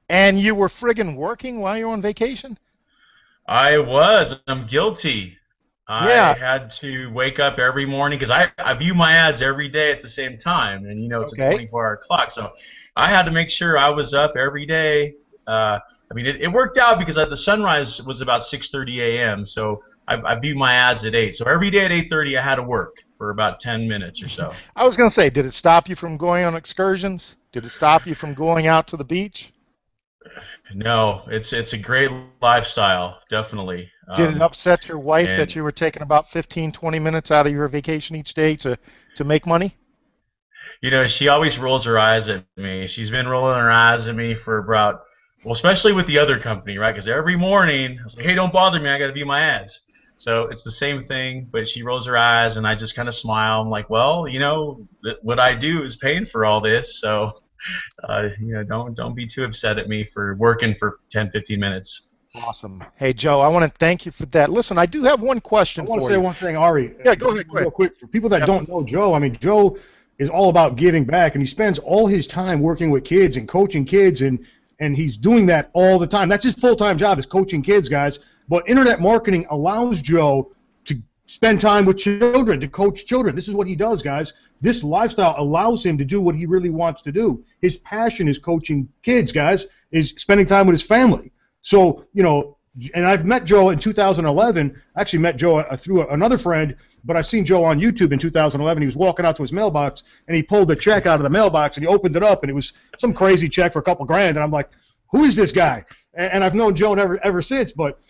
And you were friggin' working while you were on vacation? I was. I'm guilty. Yeah. I had to wake up every morning because I view my ads every day at the same time, and it's a 24-hour clock, so I had to make sure I was up every day. It worked out because the sunrise was about 6:30 a.m., so I view my ads at 8. So every day at 8:30 I had to work for about 10 minutes or so. I was going to say, did it stop you from going on excursions? Did it stop you from going out to the beach? No, it's a great lifestyle, definitely. Did it upset your wife that you were taking about 15, 20 minutes out of your vacation each day to make money? She always rolls her eyes at me. She's been rolling her eyes at me for about, well, especially with the other company, right? Because every morning, I was like, hey, don't bother me. I got to view my ads. So it's the same thing, but she rolls her eyes, and I just kind of smile. I'm like, well, what I do is paying for all this, so don't be too upset at me for working for 10, 15 minutes. Awesome. Hey, Joe, I want to thank you for that. Listen, I do have one question for you. I want to say one thing, Ari. Yeah, go ahead. Real quick. For people that don't know Joe, Joe is all about giving back, and he spends all his time working with kids and coaching kids, and he's doing that all the time. That's his full-time job, is coaching kids, guys. But internet marketing allows Joe to spend time with children, to coach children. This is what he does, guys. This lifestyle allows him to do what he really wants to do. His passion is coaching kids, guys, is spending time with his family. So, and I've met Joe in 2011. I actually met Joe through another friend, but I seen Joe on YouTube in 2011. He was walking out to his mailbox, and he pulled a check out of the mailbox, and he opened it up, and it was some crazy check for a couple grand. And I'm like, who is this guy? And I've known Joe ever since. But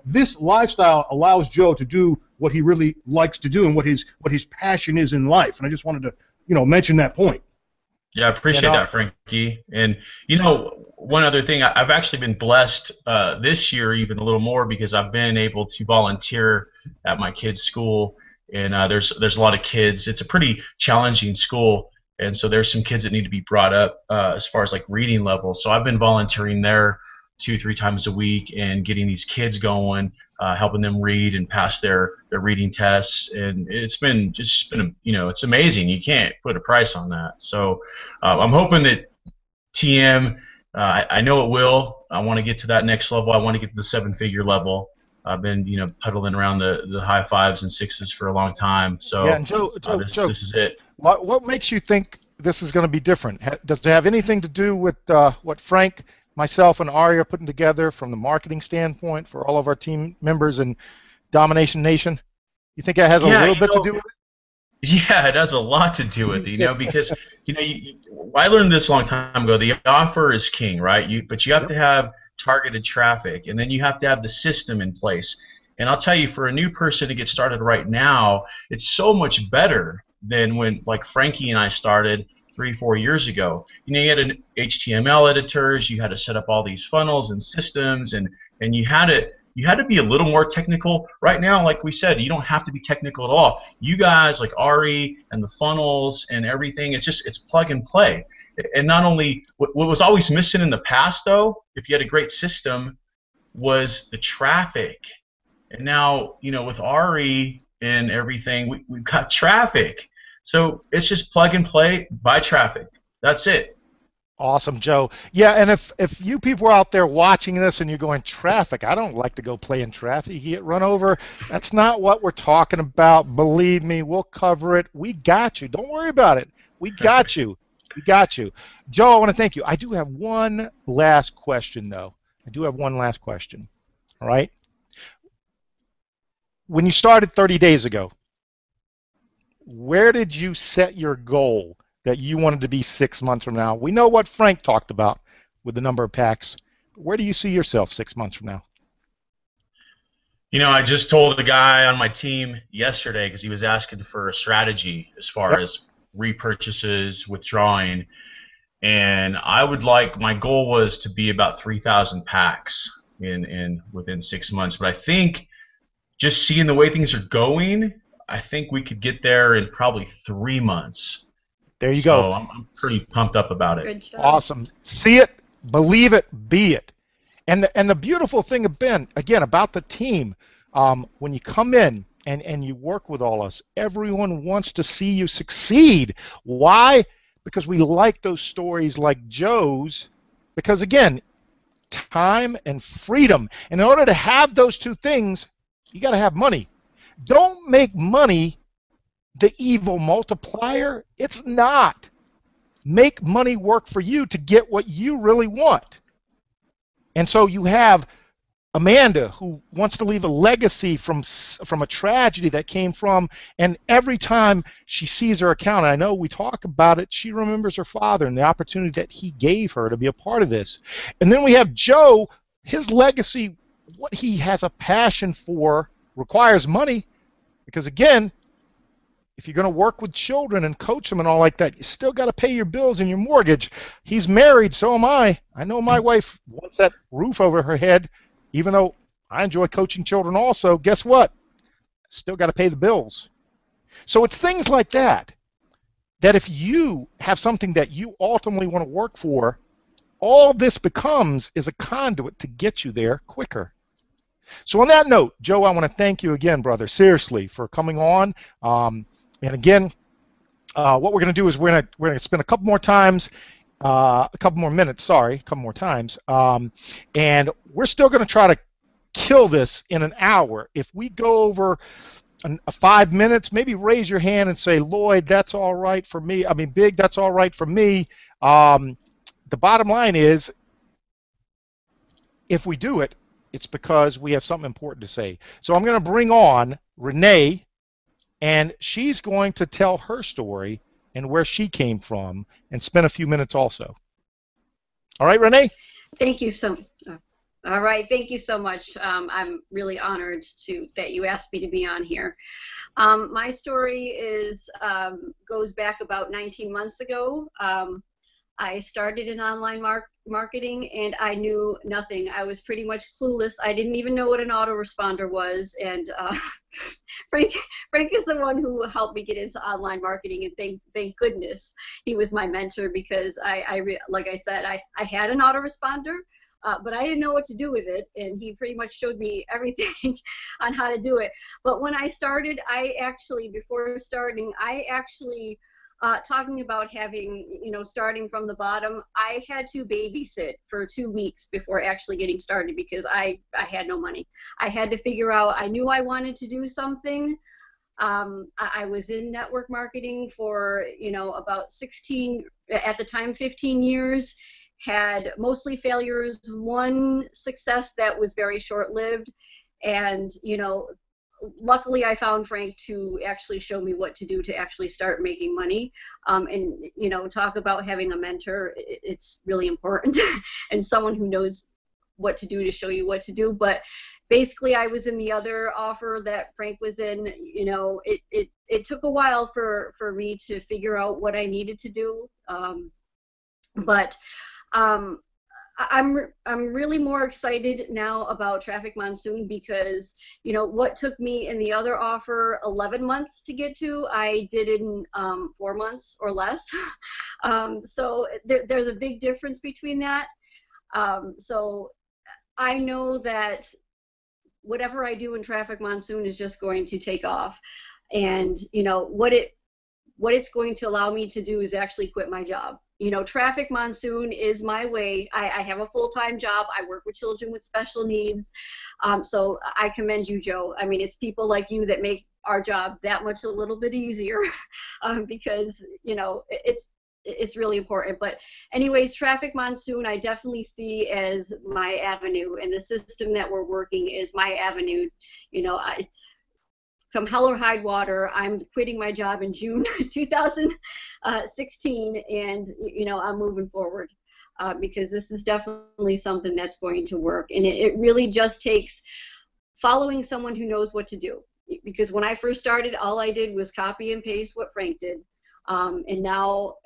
this lifestyle allows Joe to do what he really likes to do and what his passion is in life. And I just wanted to mention that point. Yeah, I appreciate that, Frankie. And one other thing, I've actually been blessed this year even a little more because I've been able to volunteer at my kids' school, and there's a lot of kids. It's a pretty challenging school, and so there's some kids that need to be brought up as far as like reading levels. So I've been volunteering there 2-3 times a week and getting these kids going, helping them read and pass their reading tests, and it's been it's amazing. You can't put a price on that. So I'm hoping that TM, I know it will. I want to get to that next level. I want to get to the 7-figure level. I've been puddling around the high 5s and 6s for a long time. So yeah, and Joe, this is it. What makes you think this is going to be different? Does it have anything to do with what Frank, myself, and Ari are putting together from the marketing standpoint for all of our team members in Domination Nation? You think that has a little bit to do with it? Yeah, it has a lot to do with it, because I learned this a long time ago. The offer is king, right? But you have to have targeted traffic, and then you have to have the system in place. And I'll tell you, for a new person to get started right now, it's so much better than when, like, Frankie and I started 3-4 years ago. You had an HTML editors, you had to set up all these funnels and systems, and you had to be a little more technical. Right now, like we said, you don't have to be technical at all. You guys, like Ari and the funnels and everything, it's plug and play. And not only, what was always missing in the past, though, if you had a great system, was the traffic. And now, with Ari and everything, we've got traffic. So it's just plug and play, buy traffic. That's it. Awesome, Joe. Yeah, and if you people are out there watching this and you're going, traffic, I don't like to go play in traffic, you get run over, that's not what we're talking about. Believe me, we'll cover it. We got you. Don't worry about it. We got you. We got you. Joe, I want to thank you. I do have one last question, though. I do have one last question. All right? When you started 30 days ago, where did you set your goal that you wanted to be 6 months from now? We know what Frank talked about with the number of packs. Where do you see yourself 6 months from now? I just told the guy on my team yesterday because he was asking for a strategy as far as repurchases, withdrawing, and my goal was to be about 3,000 packs within 6 months. But I think just seeing the way things are going, I think we could get there in probably 3 months. There you go. I'm pretty pumped up about it. Good job. Awesome. See it, believe it, be it. And the beautiful thing about the team, when you come in and you work with all us, everyone wants to see you succeed. Why? Because we like those stories like Joe's. Because again, time and freedom. And in order to have those two things, you got to have money. Don't make money the evil multiplier. It's not. Make money work for you to get what you really want. And so you have Amanda, who wants to leave a legacy from a tragedy that came from, and every time she sees her account, and I know we talk about it, she remembers her father and the opportunity that he gave her to be a part of this. And then we have Joe, his legacy, what he has a passion for requires money, because again, if you're going to work with children and coach them and all like that, you still got to pay your bills and your mortgage. He's married, so am I. I know my wife wants that roof over her head, even though I enjoy coaching children also. Guess what? Still got to pay the bills. So it's things like that, that if you have something that you ultimately want to work for, all this becomes is a conduit to get you there quicker. So on that note, Joe, I want to thank you again, brother, seriously, for coming on. And again, what we're going to do is we're going to spend a couple more minutes, and we're still going to try to kill this in an hour. If we go over 5 minutes, maybe raise your hand and say, Lloyd, that's all right for me. I mean, Big, that's all right for me. The bottom line is, if we do it, it's because we have something important to say. So I'm going to bring on Renee, and she's going to tell her story and where she came from and spend a few minutes also. All right, Renee? Thank you so. All right, thank you so much. I'm really honored that you asked me to be on here. My story goes back about 19 months ago. I started in online marketing, and I knew nothing. I was pretty much clueless. I didn't even know what an autoresponder was, and Frank is the one who helped me get into online marketing, and thank goodness he was my mentor, because like I said, I had an autoresponder, but I didn't know what to do with it, and he pretty much showed me everything on how to do it. But when I started, before starting, talking about starting from the bottom, I had to babysit for 2 weeks before actually getting started, because I had no money. I had to figure out, I knew I wanted to do something. I was in network marketing for, about 16, at the time, 15 years, had mostly failures, one success that was very short-lived, and, luckily I found Frank to actually show me what to do to actually start making money. And talk about having a mentor, it's really important, and someone who knows what to do to show you what to do. But basically, I was in the other offer that Frank was in. It took a while for me to figure out what I needed to do, but I'm really more excited now about Traffic Monsoon, because what took me in the other offer 11 months to get to, I did in 4 months or less. So there's a big difference between that. So I know that whatever I do in Traffic Monsoon is just going to take off, and what it's going to allow me to do is actually quit my job. Traffic Monsoon is my way. I have a full-time job. I work with children with special needs. So I commend you, Joe. I mean, it's people like you that make our job that much a little bit easier, because, it's really important. But anyways, Traffic Monsoon, I definitely see as my avenue, and the system that we're working is my avenue. Come hell or high water, I'm quitting my job in June 2016, and I'm moving forward, because this is definitely something that's going to work, and it really just takes following someone who knows what to do. Because when I first started, all I did was copy and paste what Frank did, and now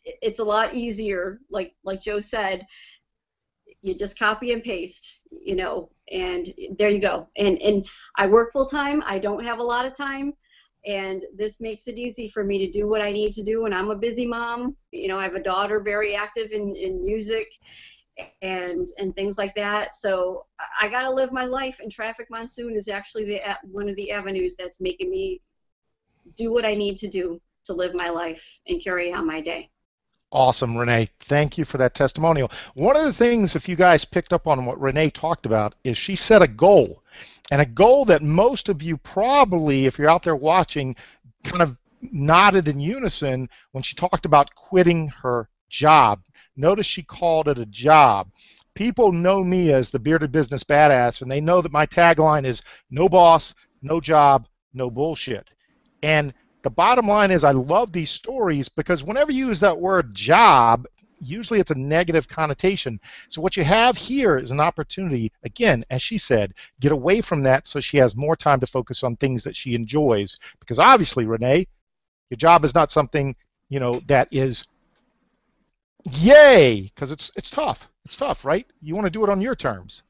it's a lot easier. Like Joe said, you just copy and paste, and there you go. And I work full time. I don't have a lot of time, and this makes it easy for me to do what I need to do. And I'm a busy mom. I have a daughter very active in music and things like that. So I got to live my life, and Traffic Monsoon is actually one of the avenues that's making me do what I need to do to live my life and carry on my day. Awesome, Renee. Thank you for that testimonial. One of the things, if you guys picked up on what Renee talked about, is she set a goal. And a goal that most of you probably, if you're out there watching, kind of nodded in unison when she talked about quitting her job. Notice she called it a job. People know me as the bearded business badass, and they know that my tagline is no boss, no job, no bullshit. And the bottom line is I love these stories, because whenever you use that word job, usually it's a negative connotation. So what you have here is an opportunity, again, as she said, get away from that so she has more time to focus on things that she enjoys. Because obviously, Renee, your job is not something, that is yay, because it's tough. It's tough, right? You want to do it on your terms.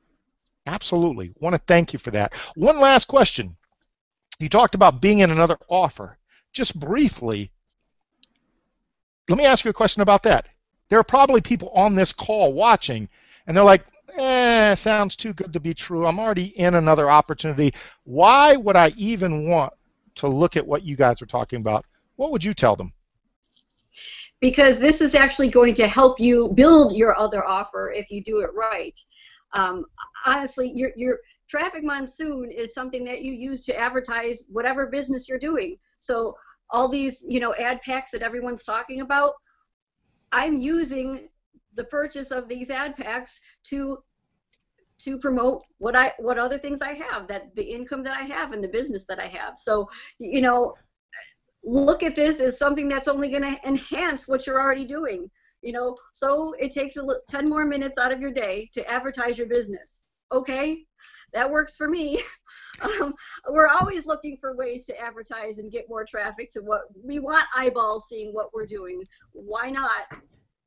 Absolutely. Want to thank you for that. One last question. You talked about being in another offer. Just briefly, let me ask you a question about that. There are probably people on this call watching, and they're like, sounds too good to be true. I'm already in another opportunity. Why would I even want to look at what you guys are talking about? What would you tell them? Because this is actually going to help you build your other offer if you do it right. Honestly, your Traffic Monsoon is something that you use to advertise whatever business you're doing. So all these, ad packs that everyone's talking about, I'm using the purchase of these ad packs to to promote what other things I have, that the income that I have and the business that I have. So, you know, look at this as something that's only going to enhance what you're already doing. You know, so it takes 10 more minutes out of your day to advertise your business. Okay, that works for me. We're always looking for ways to advertise and get more traffic to what we want, eyeballs seeing what we're doing. Why not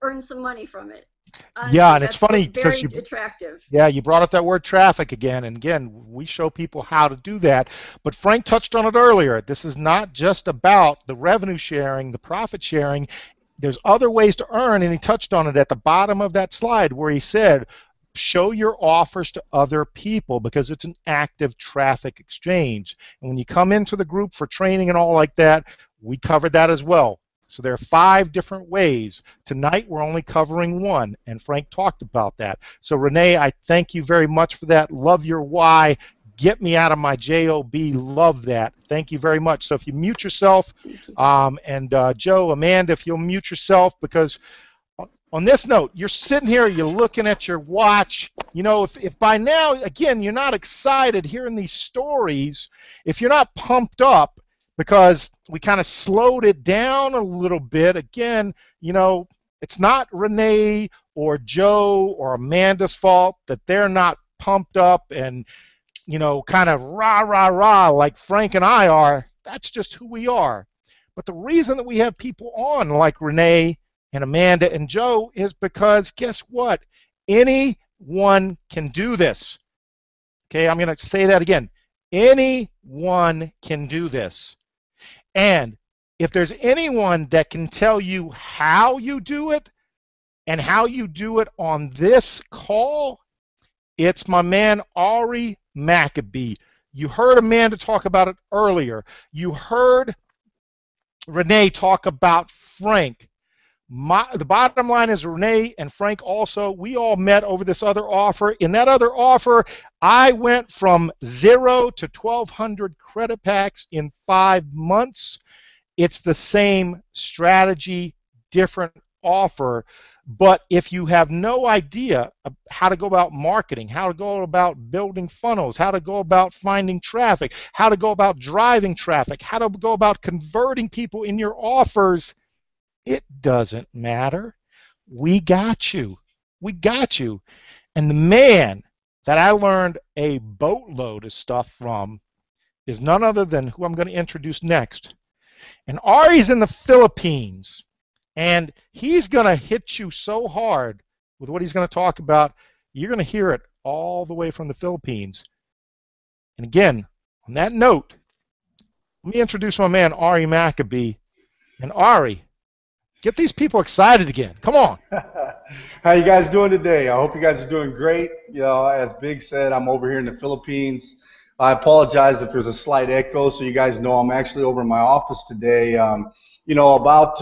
earn some money from it? Honestly, Yeah, and it's that's funny because very attractive. yeah, you brought up that word traffic again, and again, we show people how to do that. But Frank touched on it earlier. This is not just about the revenue sharing, the profit sharing. There's other ways to earn, and he touched on it at the bottom of that slide where he said, show your offers to other people because it's an active traffic exchange. And when you come into the group for training and all like that, we covered that as well. So there are 5 different ways. Tonight we're only covering one, and Frank talked about that. So Renee, I thank you very much for that. Love your why. Get me out of my job. Love that. Thank you very much. So if you mute yourself, and Joe, Amanda, if you'll mute yourself, because on this note, you're sitting here, you're looking at your watch. You know, if by now, again, you're not excited hearing these stories, if you're not pumped up, because we kind of slowed it down a little bit, again, you know, it's not Renee or Joe or Amanda's fault that they're not pumped up and, you know, kind of rah, rah, rah like Frank and I are. That's just who we are. But the reason that we have people on like Renee and Amanda and Joe is because guess what? Anyone can do this. Okay, I'm going to say that again. Anyone can do this. And if there's anyone that can tell you how you do it and how you do it on this call, it's my man Ari Maccabee. You heard Amanda talk about it earlier. You heard Renee talk about Frank. The bottom line is Renee and Frank also, we all met over this other offer. In that other offer, I went from 0 to 1,200 credit packs in 5 months. It's the same strategy, different offer. But if you have no idea how to go about marketing, how to go about building funnels, how to go about finding traffic, how to go about driving traffic, how to go about converting people in your offers, it doesn't matter. We got you. We got you. And the man that I learned a boatload of stuff from is none other than who I'm going to introduce next. And Ari's in the Philippines. And he's going to hit you so hard with what he's going to talk about, you're going to hear it all the way from the Philippines. And again, on that note, let me introduce my man, Ari Maccabee. And Ari, get these people excited again. Come on. How you guys doing today? I hope you guys are doing great. You know, as Big said, I'm over here in the Philippines. I apologize if there's a slight echo, so you guys know I'm actually over in my office today. You know, about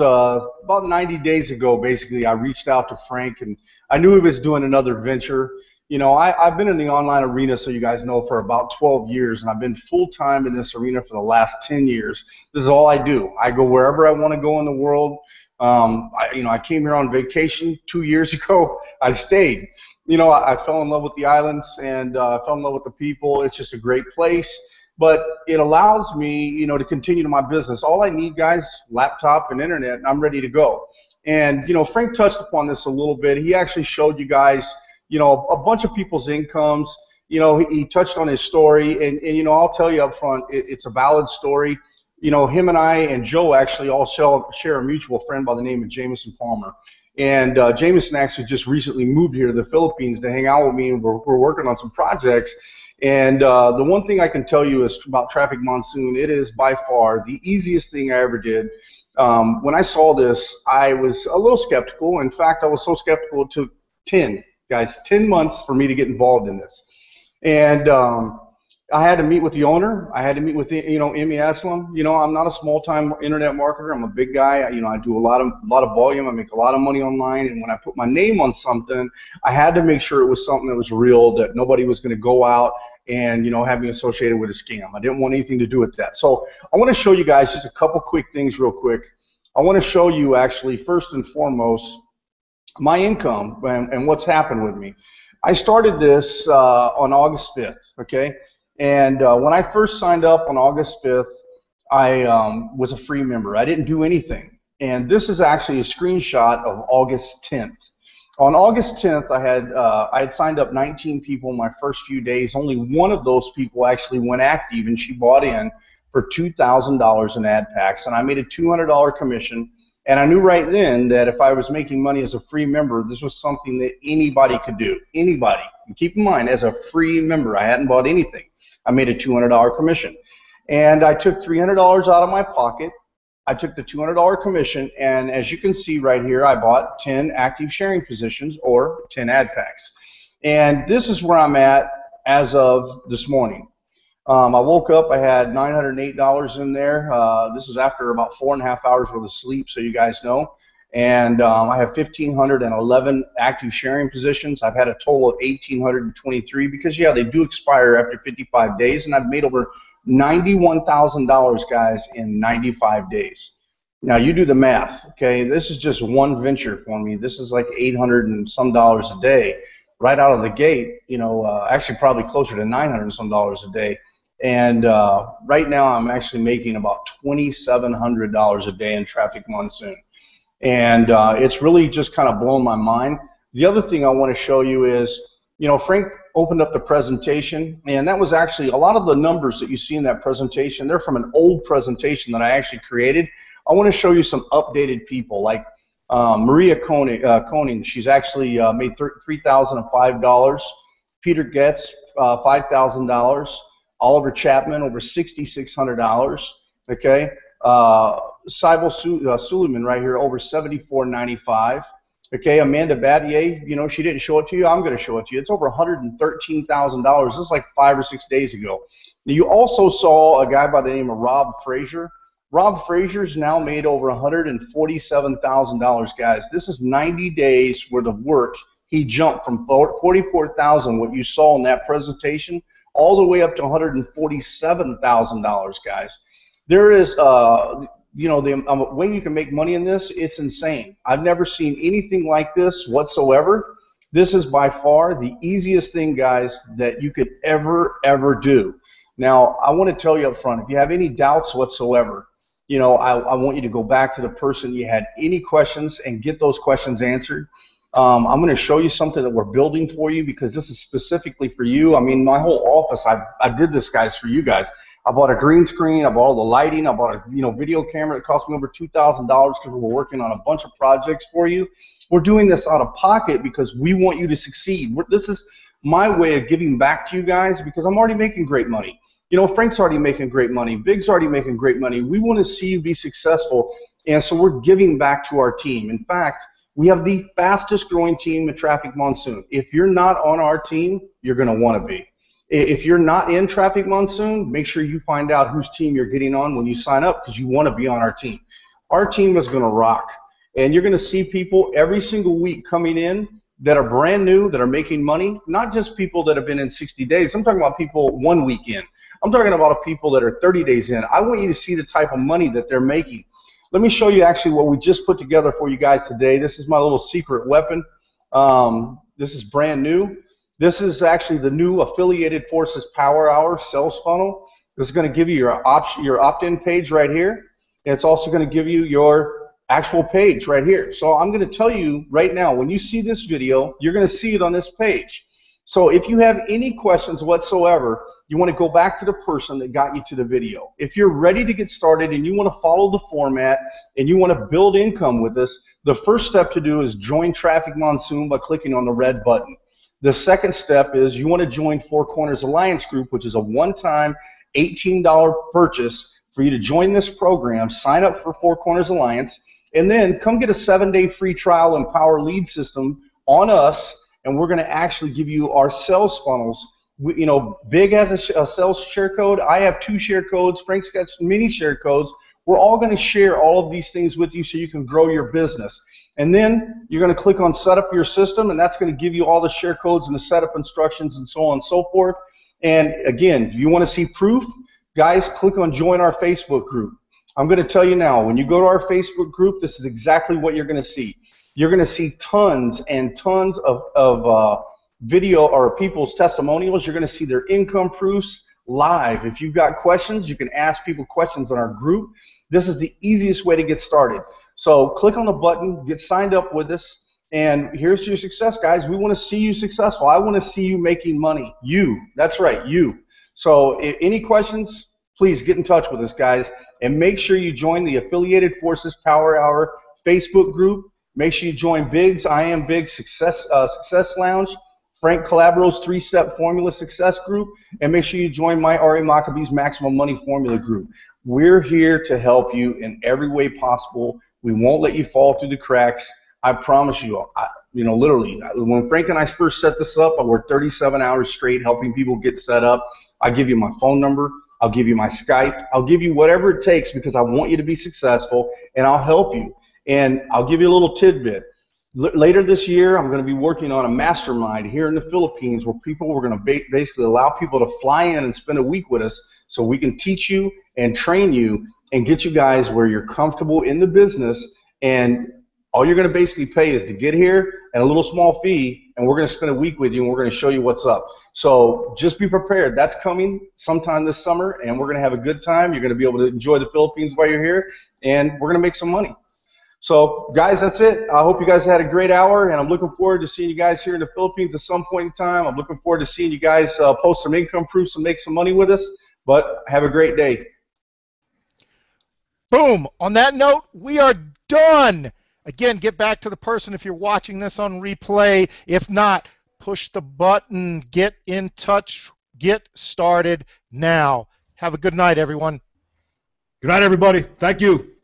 90 days ago, basically, I reached out to Frank, and I knew he was doing another venture. You know, I've been in the online arena, so you guys know, for about 12 years, and I've been full-time in this arena for the last 10 years. This is all I do. I go wherever I want to go in the world. I came here on vacation 2 years ago. I stayed. You know, I fell in love with the islands, and I fell in love with the people. It's just a great place. But it allows me, you know, to continue my business. All I need, guys, laptop and internet, and I'm ready to go. And, you know, Frank touched upon this a little bit. He actually showed you guys, you know, a bunch of people's incomes. You know, he touched on his story, and you know, I'll tell you up front, it's a valid story. You know, him and I and Joe actually all share a mutual friend by the name of Jameson Palmer. And Jameson actually just recently moved here to the Philippines to hang out with me, and we're working on some projects. And the one thing I can tell you is about Traffic Monsoon, it is by far the easiest thing I ever did. When I saw this, I was a little skeptical. In fact, I was so skeptical it took 10 months for me to get involved in this. And I had to meet with the owner. I had to meet with, you know, Emmy Aslam. You know, I'm not a small-time internet marketer. I'm a big guy. You know, I do a lot of volume. I make a lot of money online. And when I put my name on something, I had to make sure it was something that was real, that nobody was going to go out and, you know, have me associated with a scam. I didn't want anything to do with that. So I want to show you guys just a couple quick things real quick. I want to show you actually, first and foremost, my income and what's happened with me. I started this on August 5th, okay? And when I first signed up on August 5th, I was a free member. I didn't do anything. And this is actually a screenshot of August 10th. On August 10th, I had signed up 19 people in my first few days. Only one of those people actually went active, and she bought in for $2,000 in ad packs. And I made a $200 commission. And I knew right then that if I was making money as a free member, this was something that anybody could do. Anybody. And keep in mind, as a free member, I hadn't bought anything. I made a $200 commission. And I took $300 out of my pocket. I took the $200 commission, and as you can see right here, I bought 10 active sharing positions or 10 ad packs. And this is where I'm at as of this morning. I woke up, I had $908 in there. This is after about 4.5 hours worth of sleep, so you guys know. And I have 1,511 active sharing positions. I've had a total of 1,823 because, yeah, they do expire after 55 days, and I've made over $91,000, guys, in 95 days. Now, you do the math, okay? This is just one venture for me. This is like $800 and some dollars a day right out of the gate, you know, actually probably closer to $900 and some dollars a day. And right now I'm actually making about $2,700 a day in Traffic Monsoon. And it's really just kind of blown my mind. The other thing I want to show you is, you know, Frank opened up the presentation, and that was actually a lot of the numbers that you see in that presentation. They're from an old presentation that I actually created. I want to show you some updated people like Maria Koning. She's actually made $3,005. Peter Getz, $5,000. Oliver Chapman, over $6,600. Okay. Sybil Suleiman right here, over $74.95. Okay, Amanda Battier, you know, she didn't show it to you. I'm going to show it to you. It's over $113,000. This is like 5 or 6 days ago. Now, you also saw a guy by the name of Rob Frazier. Rob Frazier's now made over $147,000, guys. This is 90 days worth of work. He jumped from $44,000, what you saw in that presentation, all the way up to $147,000, guys. There is, you know, the way you can make money in this, it's insane. I've never seen anything like this whatsoever. This is by far the easiest thing, guys, that you could ever do. Now, I want to tell you up front, if you have any doubts whatsoever, you know, I want you to go back to the person you had any questions and get those questions answered. I'm going to show you something that we're building for you because this is specifically for you. I mean, my whole office, I did this, guys, for you guys. I bought a green screen. I bought all the lighting. I bought a video camera that cost me over $2,000 because we're working on a bunch of projects for you. We're doing this out of pocket because we want you to succeed. This is my way of giving back to you guys because I'm already making great money. You know, Frank's already making great money. Big's already making great money. We want to see you be successful, and so we're giving back to our team. In fact, we have the fastest growing team in Traffic Monsoon. If you're not on our team, you're going to want to be. If you're not in Traffic Monsoon, make sure you find out whose team you're getting on when you sign up because you want to be on our team. Our team is going to rock, and you're going to see people every single week coming in that are brand new, that are making money, not just people that have been in 60 days. I'm talking about people 1 week in. I'm talking about people that are 30 days in. I want you to see the type of money that they're making. Let me show you actually what we just put together for you guys today. This is my little secret weapon. This is brand new. This is actually the new Affiliated Forces Power Hour sales funnel. This is going to give you your opt-in page right here. And it's also going to give you your actual page right here. So I'm going to tell you right now, when you see this video, you're going to see it on this page. So if you have any questions whatsoever, you want to go back to the person that got you to the video. If you're ready to get started and you want to follow the format and you want to build income with us, the first step to do is join Traffic Monsoon by clicking on the red button. The second step is you want to join Four Corners Alliance Group, which is a one-time $18 purchase for you to join this program. Sign up for Four Corners Alliance, and then come get a 7-day free trial and Power Lead System on us, and we're going to actually give you our sales funnels. You know, Big has a sales share code. I have 2 share codes. Frank's got many share codes. We're all going to share all of these things with you so you can grow your business. And then you're going to click on Set Up Your System, and that's going to give you all the share codes and the setup instructions and so on and so forth. And again, you want to see proof? Guys, click on Join Our Facebook Group. I'm going to tell you now, when you go to our Facebook group, this is exactly what you're going to see. You're going to see tons and tons of video or people's testimonials. You're going to see their income proofs live. If you've got questions, you can ask people questions in our group. This is the easiest way to get started. So click on the button, get signed up with us, and here's to your success, guys. We want to see you successful. I want to see you making money. You, that's right, you. So if any questions, please get in touch with us, guys, and make sure you join the Affiliated Forces Power Hour Facebook group. Make sure you join Big's I Am Big Success Lounge, Frank Calabro's 3-Step Formula Success Group, and make sure you join my Ari Maccabee's Maximum Money Formula Group. We're here to help you in every way possible. We won't let you fall through the cracks. I promise you, literally, when Frank and I first set this up, I worked 37 hours straight helping people get set up. I give you my phone number. I'll give you my Skype. I'll give you whatever it takes because I want you to be successful, and I'll help you. And I'll give you a little tidbit. Later this year, I'm going to be working on a mastermind here in the Philippines where we're going to basically allow people to fly in and spend a week with us so we can teach you and train you and get you guys where you're comfortable in the business. And all you're going to basically pay is to get here and a little small fee, and we're going to spend a week with you, and we're going to show you what's up. So just be prepared. That's coming sometime this summer, and we're going to have a good time. You're going to be able to enjoy the Philippines while you're here, and we're going to make some money. So, guys, that's it. I hope you guys had a great hour, and I'm looking forward to seeing you guys here in the Philippines at some point in time. I'm looking forward to seeing you guys post some income proofs and make some money with us, but have a great day. Boom. On that note, we are done. Again, get back to the person if you're watching this on replay. If not, push the button, get in touch, get started now. Have a good night, everyone. Good night, everybody. Thank you.